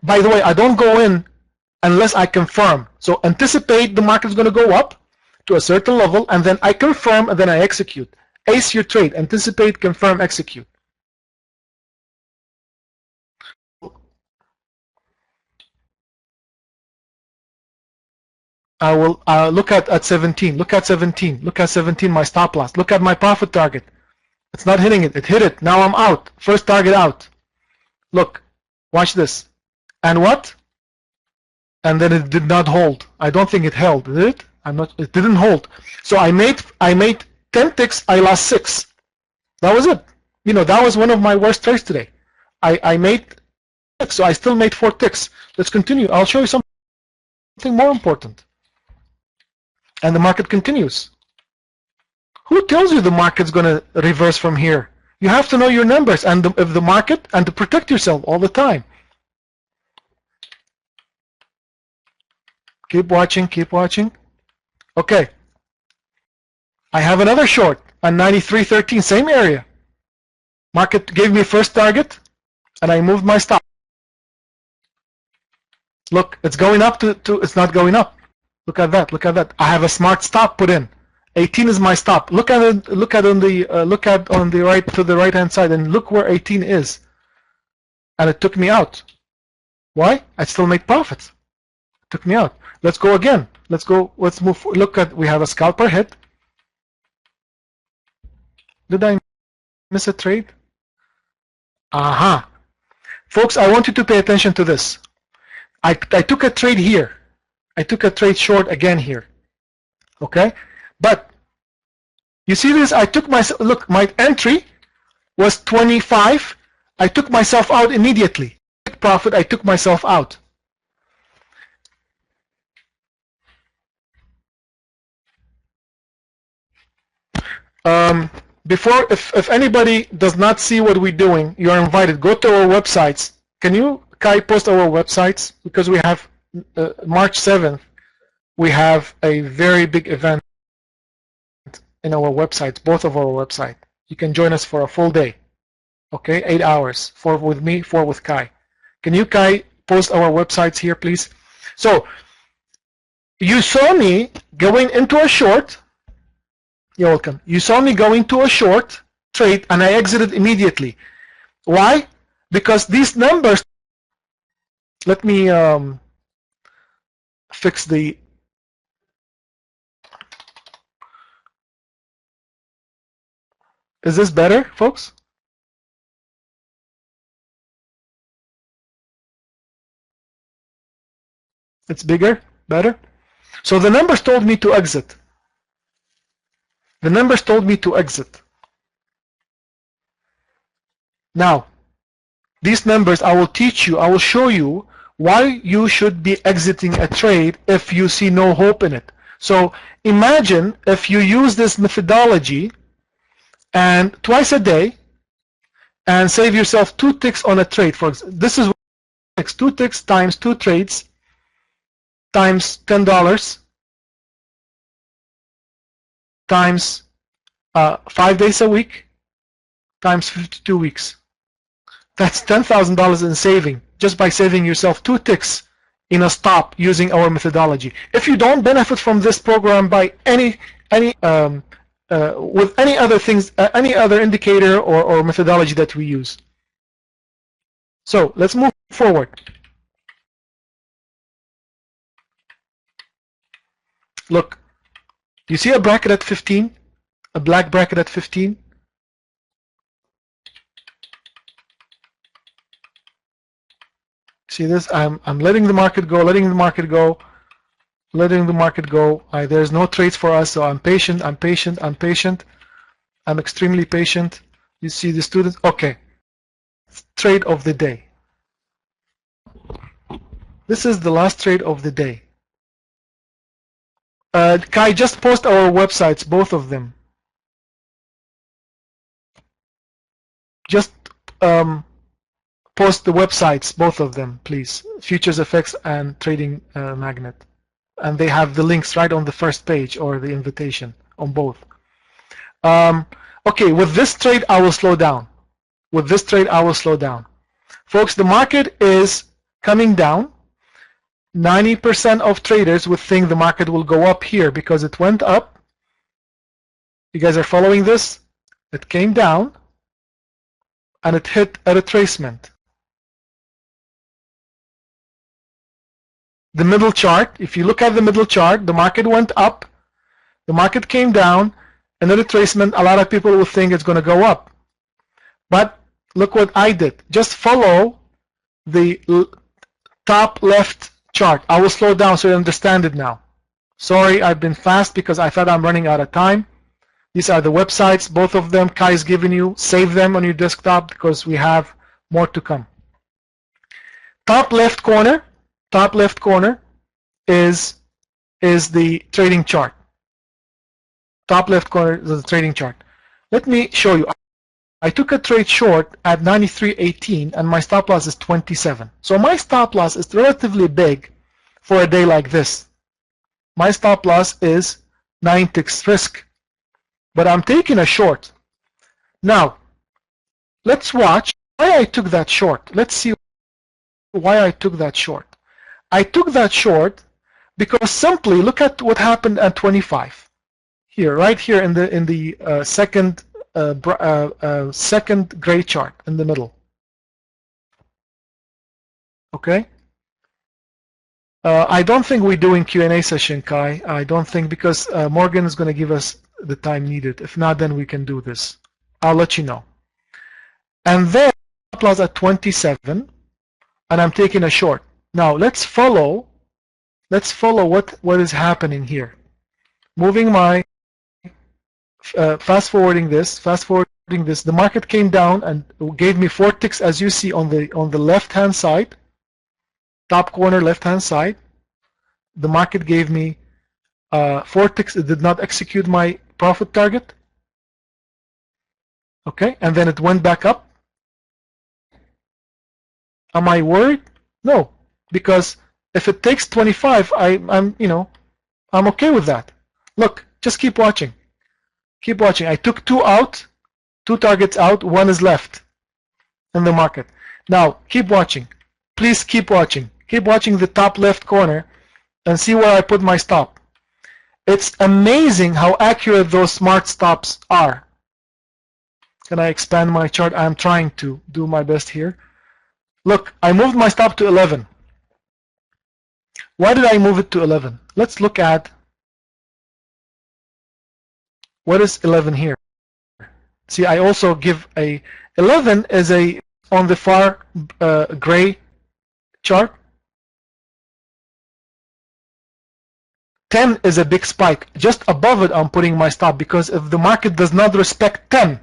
C: By the way, I don't go in unless I confirm. So anticipate the market is going to go up to a certain level, and then I confirm, and then I execute. Ace your trade. Anticipate, confirm, execute. I will look at 17. Look at 17. Look at 17, my stop loss. Look at my profit target. It's not hitting it. It hit it. Now I'm out. First target out. Look. Watch this. And what? And then it did not hold. I don't think it held, did it? It didn't hold. So I made 10 ticks, I lost 6. That was it. That was one of my worst trades today. I made 6, so I still made 4 ticks. Let's continue. I'll show you something more important. And the market continues. Who tells you the market's going to reverse from here? You have to know your numbers and of the market, and to protect yourself all the time. Keep watching, keep watching. Okay. I have another short on 93.13, same area. Market gave me first target, and I moved my stop. Look, it's going up to it's not going up. Look at that, look at that. I have a smart stop put in. 18 is my stop. Look at it, look at on the right, to the right hand side, and look where 18 is. And it took me out. Why? I still made profits. It took me out. Let's go again. Let's move. Look at, we have a scalper hit. Did I miss a trade? Aha. Folks, I want you to pay attention to this. I took a trade here. I took a trade short again here. Okay? But You see this? I took myself, look, my entry was 25. I took myself out immediately. Profit, I took myself out. Before, if anybody does not see what we're doing, you are invited. Go to our websites. Can you, Kai, post our websites? Because we have March 7th, we have a very big event in our websites, both of our websites. You can join us for a full day. Okay, 8 hours. 4 with me, 4 with Kai. Can you, Kai, post our websites here, please? So, you saw me going into a short. You're welcome. You saw me going to a short trade and I exited immediately. Why? Because these numbers, let me fix the, is this better, folks? It's bigger, better? So the numbers told me to exit. The numbers told me to exit. Now, these numbers I will teach you, I will show you why you should be exiting a trade if you see no hope in it. So imagine if you use this methodology and twice a day and save yourself 2 ticks on a trade. For example, this is 2 ticks times 2 trades times $10 times 5 days a week times 52 weeks. That's $10,000 in saving just by saving yourself 2 ticks in a stop using our methodology. If you don't benefit from this program by with any other things, any other indicator or methodology that we use. So let's move forward. Look, you see a bracket at 15, a black bracket at 15. See this? I'm letting the market go, letting the market go, letting the market go. There's no trades for us, so I'm patient, I'm patient, I'm patient. I'm extremely patient. You see the students? Okay. Trade of the day. This is the last trade of the day. Kai, just post our websites, both of them. Just post the websites, both of them, please. Futures FX and Trading Magnet. And they have the links right on the first page or the invitation on both. Okay, with this trade, I will slow down. With this trade, I will slow down. Folks, the market is coming down. 90% of traders would think the market will go up here because it went up. You guys are following this? It came down and it hit a retracement. The middle chart, if you look at the middle chart, the market went up, the market came down, and the retracement, a lot of people will think it's going to go up. But look what I did. Just follow the top left chart. I will slow down so you understand it now. Sorry, I've been fast because I thought I'm running out of time. These are the websites, both of them. Kai is giving you. Save them on your desktop because we have more to come. Top left corner is the trading chart. Top left corner is the trading chart. Let me show you. I took a trade short at 93.18 and my stop loss is 27. So my stop loss is relatively big for a day like this. My stop loss is 9 ticks risk. But I'm taking a short. Now, let's watch why I took that short. Let's see why I took that short. I took that short because simply look at what happened at 25. Here, right here in the second gray chart in the middle. Okay. I don't think we're doing Q&A session, Kai. I don't think because Morgan is going to give us the time needed. If not, then we can do this. I'll let you know. And then stop loss at 27, and I'm taking a short. Now let's follow what is happening here. Moving my fast forwarding this, the market came down and gave me 4 ticks, as you see on the left-hand side, top corner left-hand side. The market gave me 4 ticks. It did not execute my profit target. Okay, and then it went back up. Am I worried? No, because if it takes 25, I'm okay with that. Look, just keep watching. Keep watching. I took 2 out, 2 targets out, 1 is left in the market. Now, keep watching. Please keep watching. Keep watching the top left corner and see where I put my stop. It's amazing how accurate those smart stops are. Can I expand my chart? I'm trying to do my best here. Look, I moved my stop to 11. Why did I move it to 11? Let's look at what is 11 here. See, I also give a 11 is a on the far gray chart. 10 is a big spike. Just above it, I'm putting my stop, because if the market does not respect 10,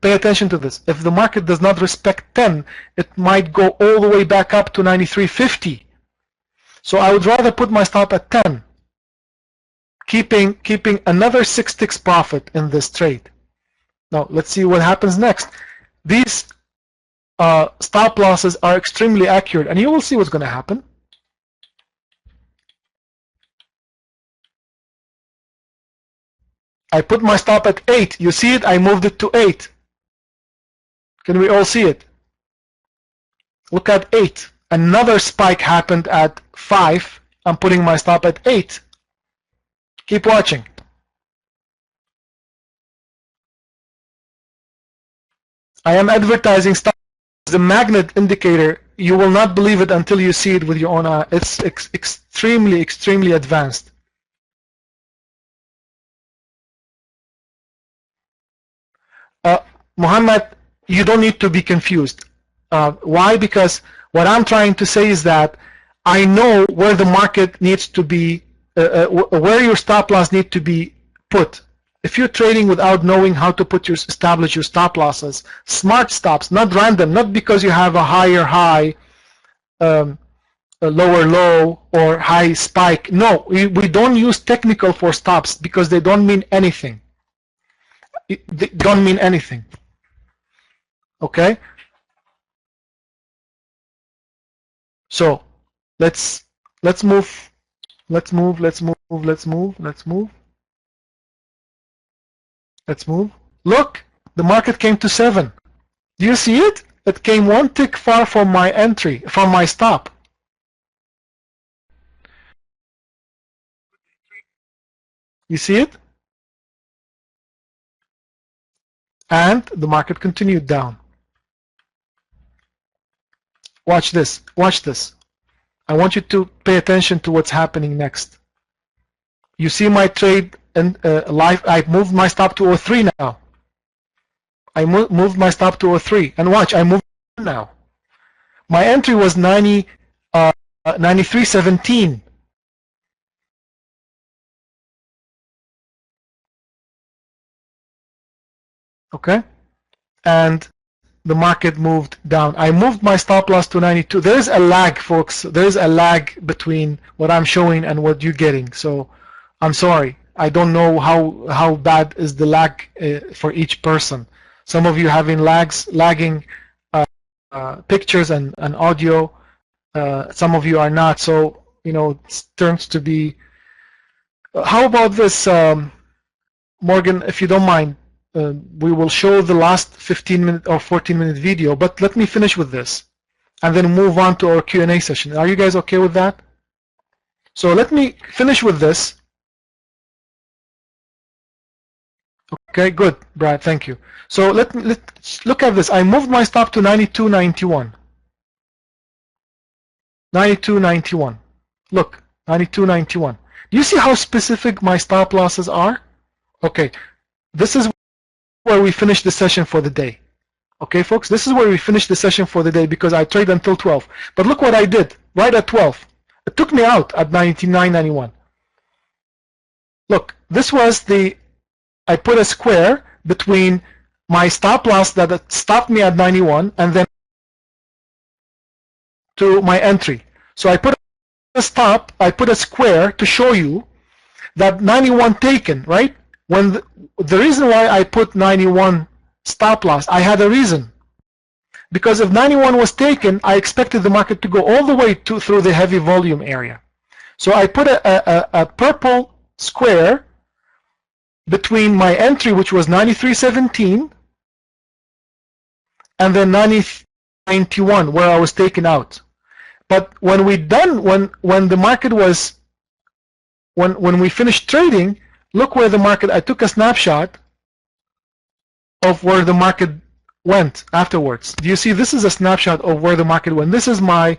C: pay attention to this. If the market does not respect 10, it might go all the way back up to 93.50. So I would rather put my stop at 10, keeping another 6 ticks profit in this trade. Now let's see what happens next. These stop losses are extremely accurate, and you will see what's going to happen. I put my stop at 8. You see it? I moved it to 8. Can we all see it? Look at 8. Another spike happened at 5. I'm putting my stop at 8. Keep watching. I am advertising stop. The magnet indicator. You will not believe it until you see it with your own eye. It's extremely, extremely advanced. Muhammad, you don't need to be confused. Why? Because what I'm trying to say is that I know where the market needs to be, where your stop loss need to be put. If you're trading without knowing how to establish your stop losses, smart stops, not random, not because you have a higher high, a lower low, or high spike. No, we don't use technical for stops because they don't mean anything. They don't mean anything. Okay? So let's move. Let's move. Look, the market came to 7. Do you see it? It came 1 tick far from my entry, from my stop. You see it? And the market continued down. Watch this. Watch this. I want you to pay attention to what's happening next. You see my trade and live. I moved my stop to 03 now. I moved my stop to 03, and watch. I moved now. My entry was 93.17. Okay, and the market moved down. I moved my stop loss to 92. There's a lag, folks. There's a lag between what I'm showing and what you're getting. So I'm sorry. I don't know how bad is the lag for each person. Some of you having lagging pictures and audio. Some of you are not. So it turns to be. How about this, Morgan? If you don't mind. We will show the last 15-minute or 14-minute video, but let me finish with this and then move on to our Q&A session. Are you guys okay with that? So let me finish with this. Okay, good, Brad, thank you. So let's look at this. I moved my stop to 92.91. 92.91. Look, 92.91. Do you see how specific my stop losses are? Okay, this is where we finish the session for the day. Okay, folks, this is where we finish the session for the day because I trade until 12. But look what I did right at 12. It took me out at 99.91. Look, this was the I put a square between my stop loss that stopped me at 91 and then to my entry. So I put a stop, I put a square to show you that 91 taken, right? When the reason why I put 91 stop loss, I had a reason. Because if 91 was taken, I expected the market to go all the way through the heavy volume area. So I put a purple square between my entry, which was 93.17, and then 90.91, where I was taken out. But when we done, when the market was, when we finished trading, look where the market, I took a snapshot of where the market went afterwards. Do you see? This is a snapshot of where the market went. This is where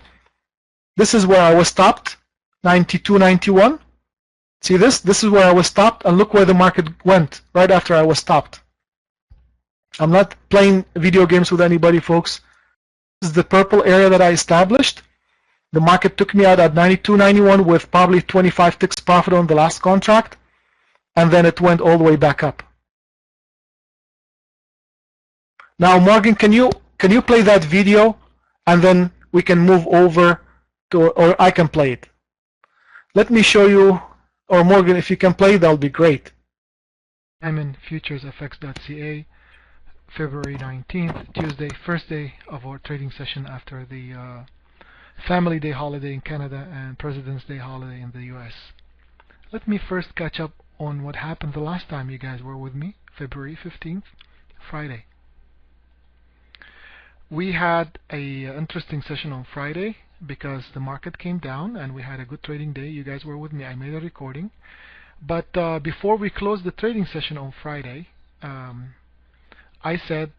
C: I was stopped, 92.91. See this? This is where I was stopped, and look where the market went right after I was stopped. I'm not playing video games with anybody, folks. This is the purple area that I established. The market took me out at 92.91 with probably 25 ticks profit on the last contract, and then it went all the way back up. Now, Morgan, can you play that video, and then we can move over to, or I can play it. Let me show you, or Morgan, if you can play, that'll be great. I'm in futuresfx.ca, February 19th, Tuesday, first day of our trading session after the Family Day holiday in Canada and President's Day holiday in the US. Let me first catch up on what happened the last time you guys were with me, February 15th, Friday. We had a interesting session on Friday because the market came down and we had a good trading day. You guys were with me. I made a recording. But before we closed the trading session on Friday, I said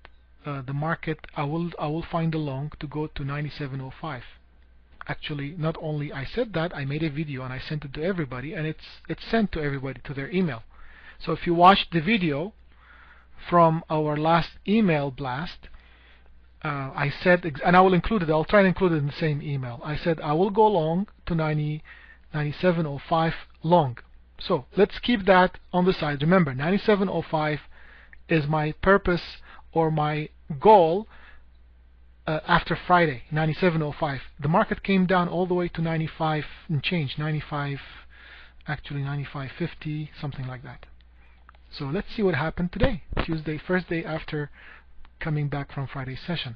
C: the market, I will find a long to go to 97.05. Actually, not only I said that, I made a video and I sent it to everybody, and it's sent to everybody to their email. So if you watch the video from our last email blast, I said, and I will include it, I'll try and include it in the same email. I said I will go long to 97.05 long. So let's keep that on the side. Remember, 97.05 is my purpose or my goal after Friday, 97.05. The market came down all the way to 95 and change, 95, actually 95.50, something like that. So let's see what happened today, Tuesday, first day after coming back from Friday's session.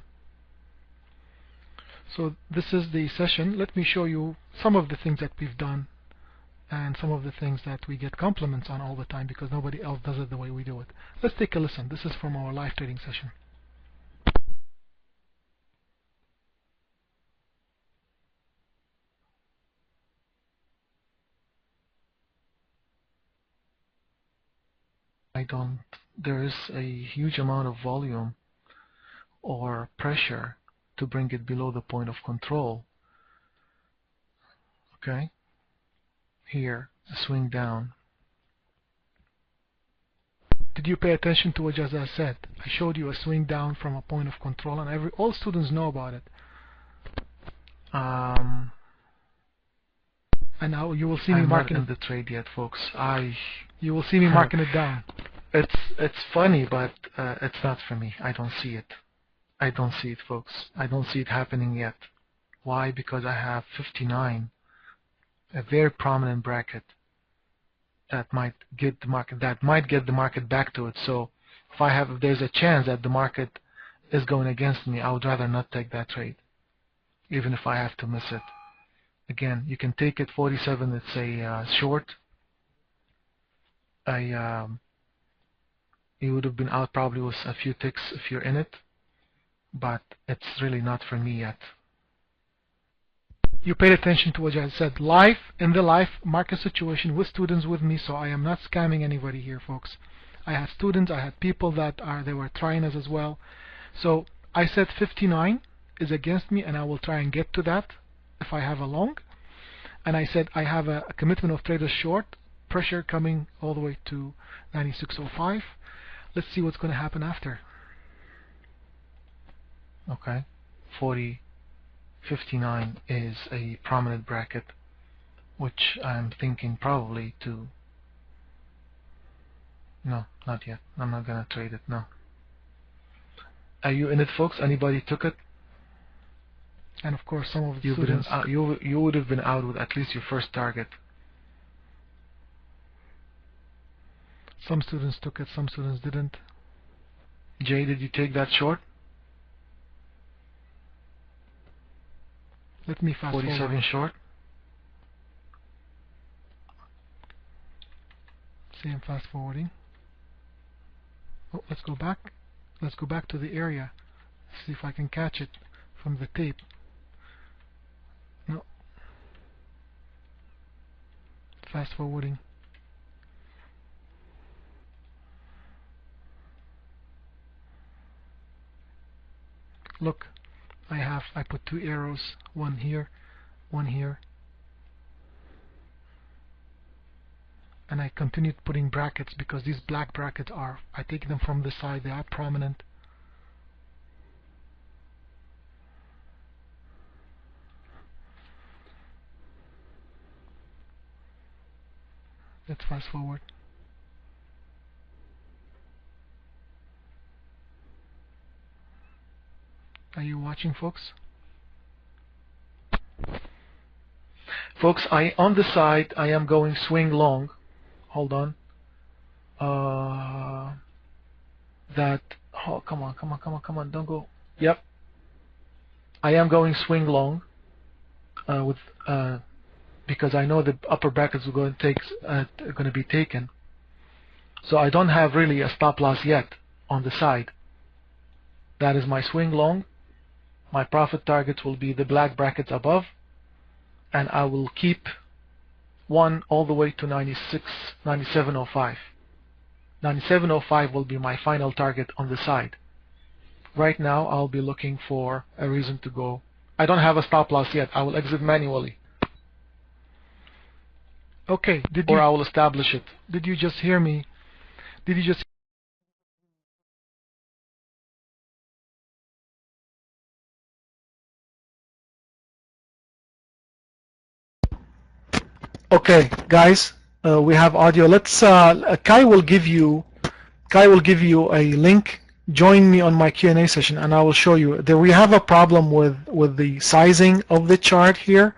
C: So this is the session. Let me show you some of the things that we've done and some of the things that we get compliments on all the time because nobody else does it the way we do it. Let's take a listen. This is from our live trading session. There is a huge amount of volume or pressure to bring it below the point of control. Okay, here, a swing down. Did you pay attention to what I said? I showed you a swing down from a point of control, and all students know about it. And now you will see me marking it. I'm not in the trade yet, folks. You will see me marking it down. It's funny, but it's not for me. I don't see it. I don't see it, folks. I don't see it happening yet. Why? Because I have 59, a very prominent bracket that might get the market back to it. So if there's a chance that the market is going against me, I would rather not take that trade, even if I have to miss it. Again, you can take it 47. It's a short. You would have been out probably with a few ticks if you're in it, but it's really not for me yet. You paid attention to what I said. In the live market situation with students with me, so I am not scamming anybody here, folks. I had students, I had people that they were trying us as well. So I said 59 is against me, and I will try and get to that if I have a long. And I said I have a commitment of traders short, pressure coming all the way to 96.05. Let's see what's going to happen after. Okay, 59 is a prominent bracket, which I'm thinking probably to No, not yet. I'm not gonna trade it. No. Are you in it, folks? Anybody took it?
D: And of course, some of the
C: You
D: students.
C: you would have been out with at least your first target.
D: Some students took it. Some students didn't.
C: Jay, did you take that short?
D: Let me fast
C: 47
D: forward.
C: short.
D: See, I'm fast forwarding. Oh, let's go back. Let's go back to the area. See if I can catch it from the tape. No. Fast forwarding. Look, I put two arrows, one here, and I continued putting brackets because these black brackets are, I take them from the side, they are prominent. Let's fast forward. Are you watching, folks?
C: Folks, on the side, I am going swing long. Hold on. Oh, come on, don't go. Yep. I am going swing long because I know the upper brackets are going to be taken. So I don't have really a stop loss yet on the side. That is my swing long. My profit targets will be the black brackets above, and I will keep one all the way to 97.05. 97.05 will be my final target on the side. Right now, I'll be looking for a reason to go. I don't have a stop loss yet. I will exit manually.
D: Okay,
C: or I will establish it.
D: Did you just hear me? Did you just
C: Okay, guys, we have audio. Let's. Kai will give you a link. Join me on my Q&A session, and I will show you. There we have a problem with the sizing of the chart here.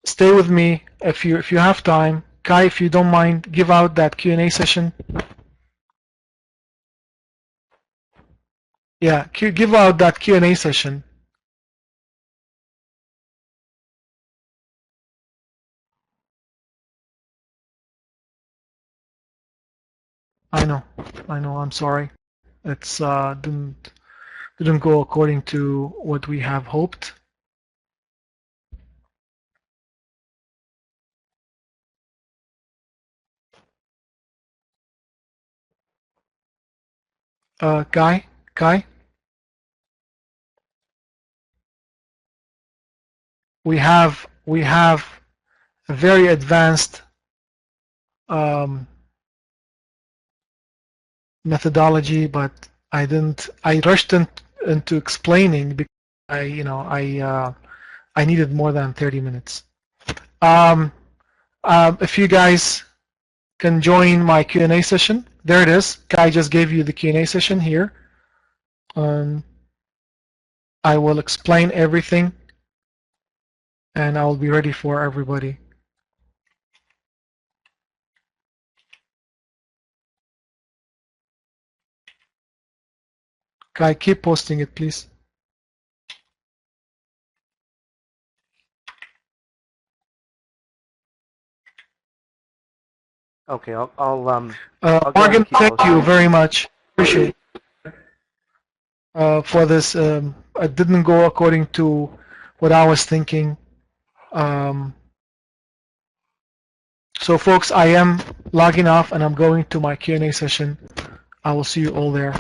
C: Stay with me if you have time. Kai, if you don't mind, give out that Q&A session. Yeah, give out that Q&A session. I know. I'm sorry. It's didn't go according to what we have hoped. Kai, we have a very advanced methodology, but I rushed into explaining because I needed more than 30 minutes. If you guys can join my Q&A session, there it is. Kai just gave you the Q&A session here. I will explain everything, and I'll be ready for everybody. Kai, keep posting it, please.
B: Okay, I'll
C: Morgan, thank you very much. Appreciate it. For this. It didn't go according to what I was thinking. So folks, I am logging off and I'm going to my Q&A session. I will see you all there.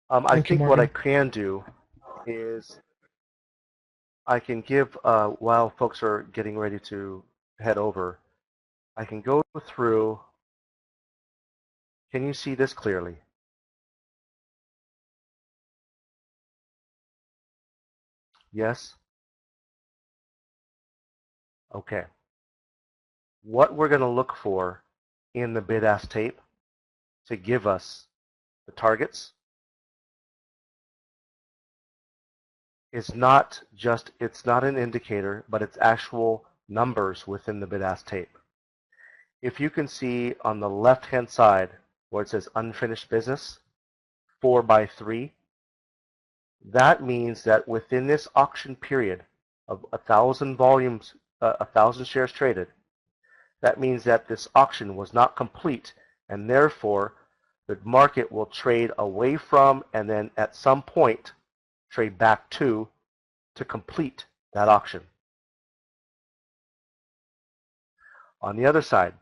B: I think what I can do is I can give, while folks are getting ready to head over, I can go through. Can you see this clearly? Yes? Okay. What we're going to look for in the bid-ask tape to give us the targets is not just, it's not an indicator, but it's actual numbers within the bid-ask tape. If you can see on the left-hand side where it says unfinished business, 4 by 3, that means that within this auction period of 1,000 volumes, 1,000 shares traded, that means that this auction was not complete, and therefore the market will trade away from and then at some point trade back to complete that auction. On the other side,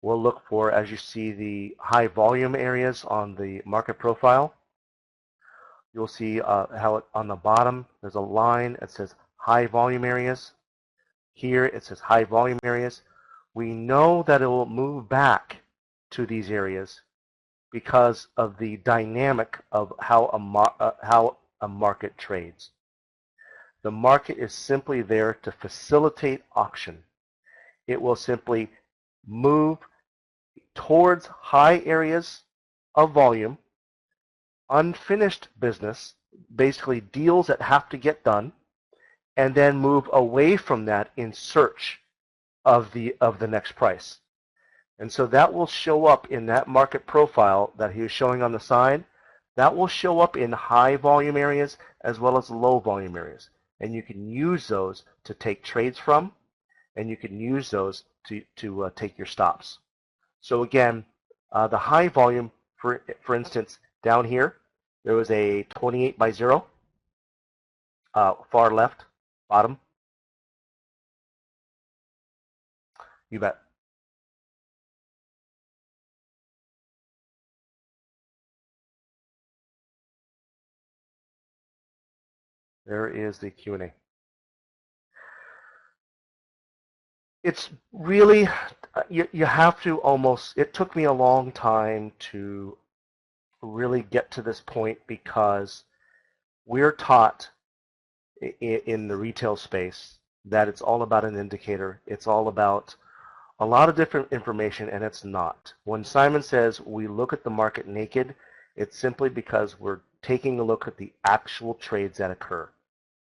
B: we'll look for, as you see the high volume areas on the market profile, you'll see how on the bottom there's a line that says high volume areas. Here it says high volume areas. We know that it will move back to these areas because of the dynamic of how a market trades. The market is simply there to facilitate auction. It will simply move towards high areas of volume, unfinished business, basically deals that have to get done, and then move away from that in search of the next price. And so that will show up in that market profile that he was showing on the side. That will show up in high volume areas as well as low volume areas. And you can use those to take trades from, and you can use those to take your stops. So again, the high volume, for instance, down here, there was a 28 by 0, far left, bottom. You bet. There is the Q&A. It's really, you have to almost, it took me a long time to really get to this point because we're taught in the retail space that it's all about an indicator. It's all about a lot of different information, and it's not. When Simon says we look at the market naked, it's simply because we're taking a look at the actual trades that occur,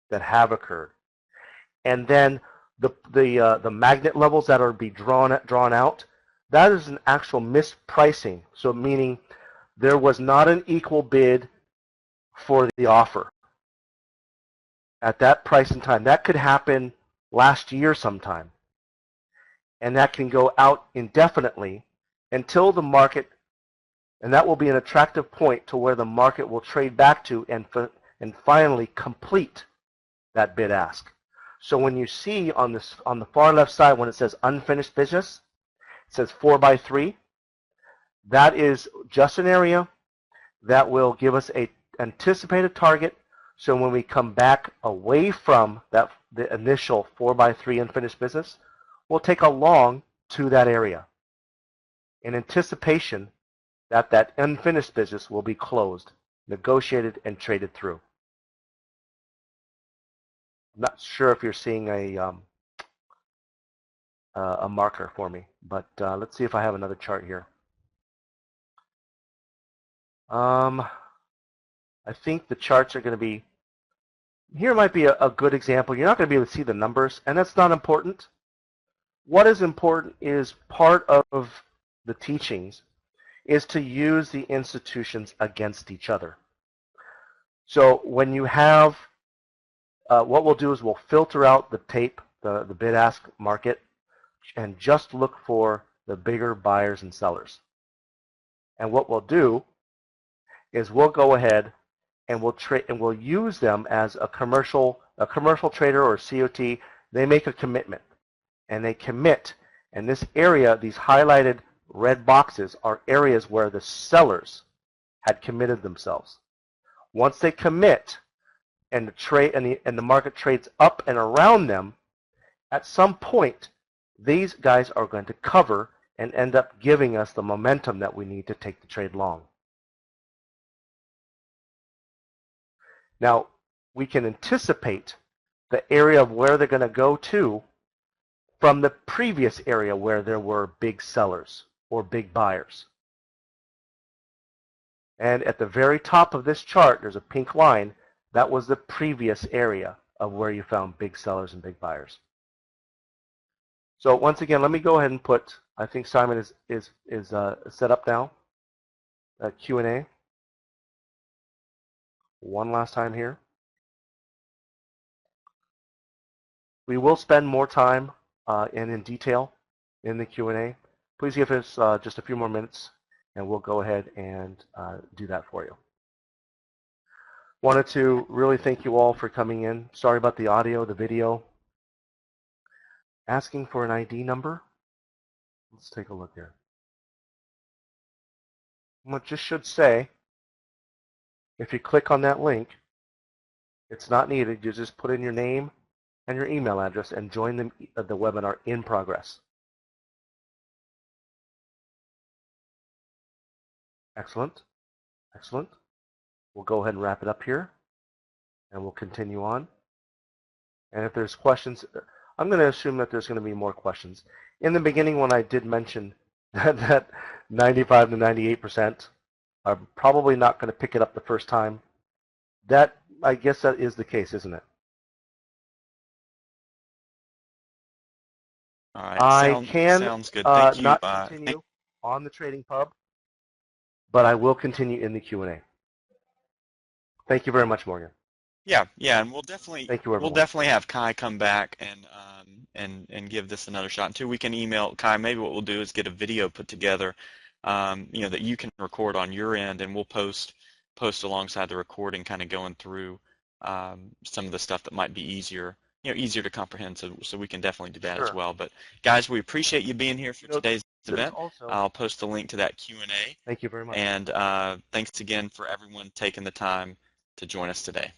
B: that have occurred. And then the magnet levels that are drawn out, that is an actual mispricing. So meaning there was not an equal bid for the offer at that price and time. That could happen last year sometime. And that can go out indefinitely until the market, and that will be an attractive point to where the market will trade back to and finally complete that bid ask. So when you see on the far left side when it says unfinished business, it says 4 by 3. That is just an area that will give us a anticipated target. So when we come back away from the initial 4 by 3 unfinished business, we'll take a long to that area in anticipation that that unfinished business will be closed, negotiated, and traded through. I'm not sure if you're seeing a marker for me, but let's see if I have another chart here. I think the charts are going to be, here might be a good example. You're not going to be able to see the numbers, and that's not important. What is important is part of the teachings is to use the institutions against each other. So when you have, what we'll do is we'll filter out the tape, the bid-ask market, and just look for the bigger buyers and sellers. And what we'll do is we'll go ahead and we'll use them as a commercial trader or COT. They make a commitment, and they commit. And this area, these highlighted red boxes, are areas where the sellers had committed themselves. Once they commit, and the market trades up and around them, at some point, these guys are going to cover and end up giving us the momentum that we need to take the trade long. Now, we can anticipate the area of where they're going to go to from the previous area where there were big sellers or big buyers. And at the very top of this chart, there's a pink line. That was the previous area of where you found big sellers and big buyers. So once again, let me go ahead and put, I think Simon is set up now, Q&A. One last time here. We will spend more time and in detail in the Q&A. Please give us just a few more minutes and we'll go ahead and do that for you. Wanted to really thank you all for coming in. Sorry about the audio, the video. Asking for an ID number. Let's take a look here. What just should say, if you click on that link, it's not needed. You just put in your name and your email address and join the webinar in progress. Excellent. Excellent. We'll go ahead and wrap it up here and we'll continue on. And if there's questions, I'm going to assume that there's going to be more questions. In the beginning, when I did mention that 95 to 98% are probably not going to pick it up the first time, that I guess that is the case, isn't it?
A: All right.
B: I can
A: sounds good. Thank you.
B: not continue on the TradingPub, but I will continue in the Q&A. Thank you very much, Morgan.
A: Yeah, and we'll definitely
B: Thank you, everyone.
A: we'll definitely have Kai come back and give this another shot. Until we can email Kai, maybe what we'll do is get a video put together, that you can record on your end, and we'll post alongside the recording, kind of going through some of the stuff that might be easier to comprehend. So we can definitely do that as well. But guys, we appreciate you being here for today's event. I'll post the link to that Q&A.
B: Thank you very much.
A: And thanks again for everyone taking the time to join us today.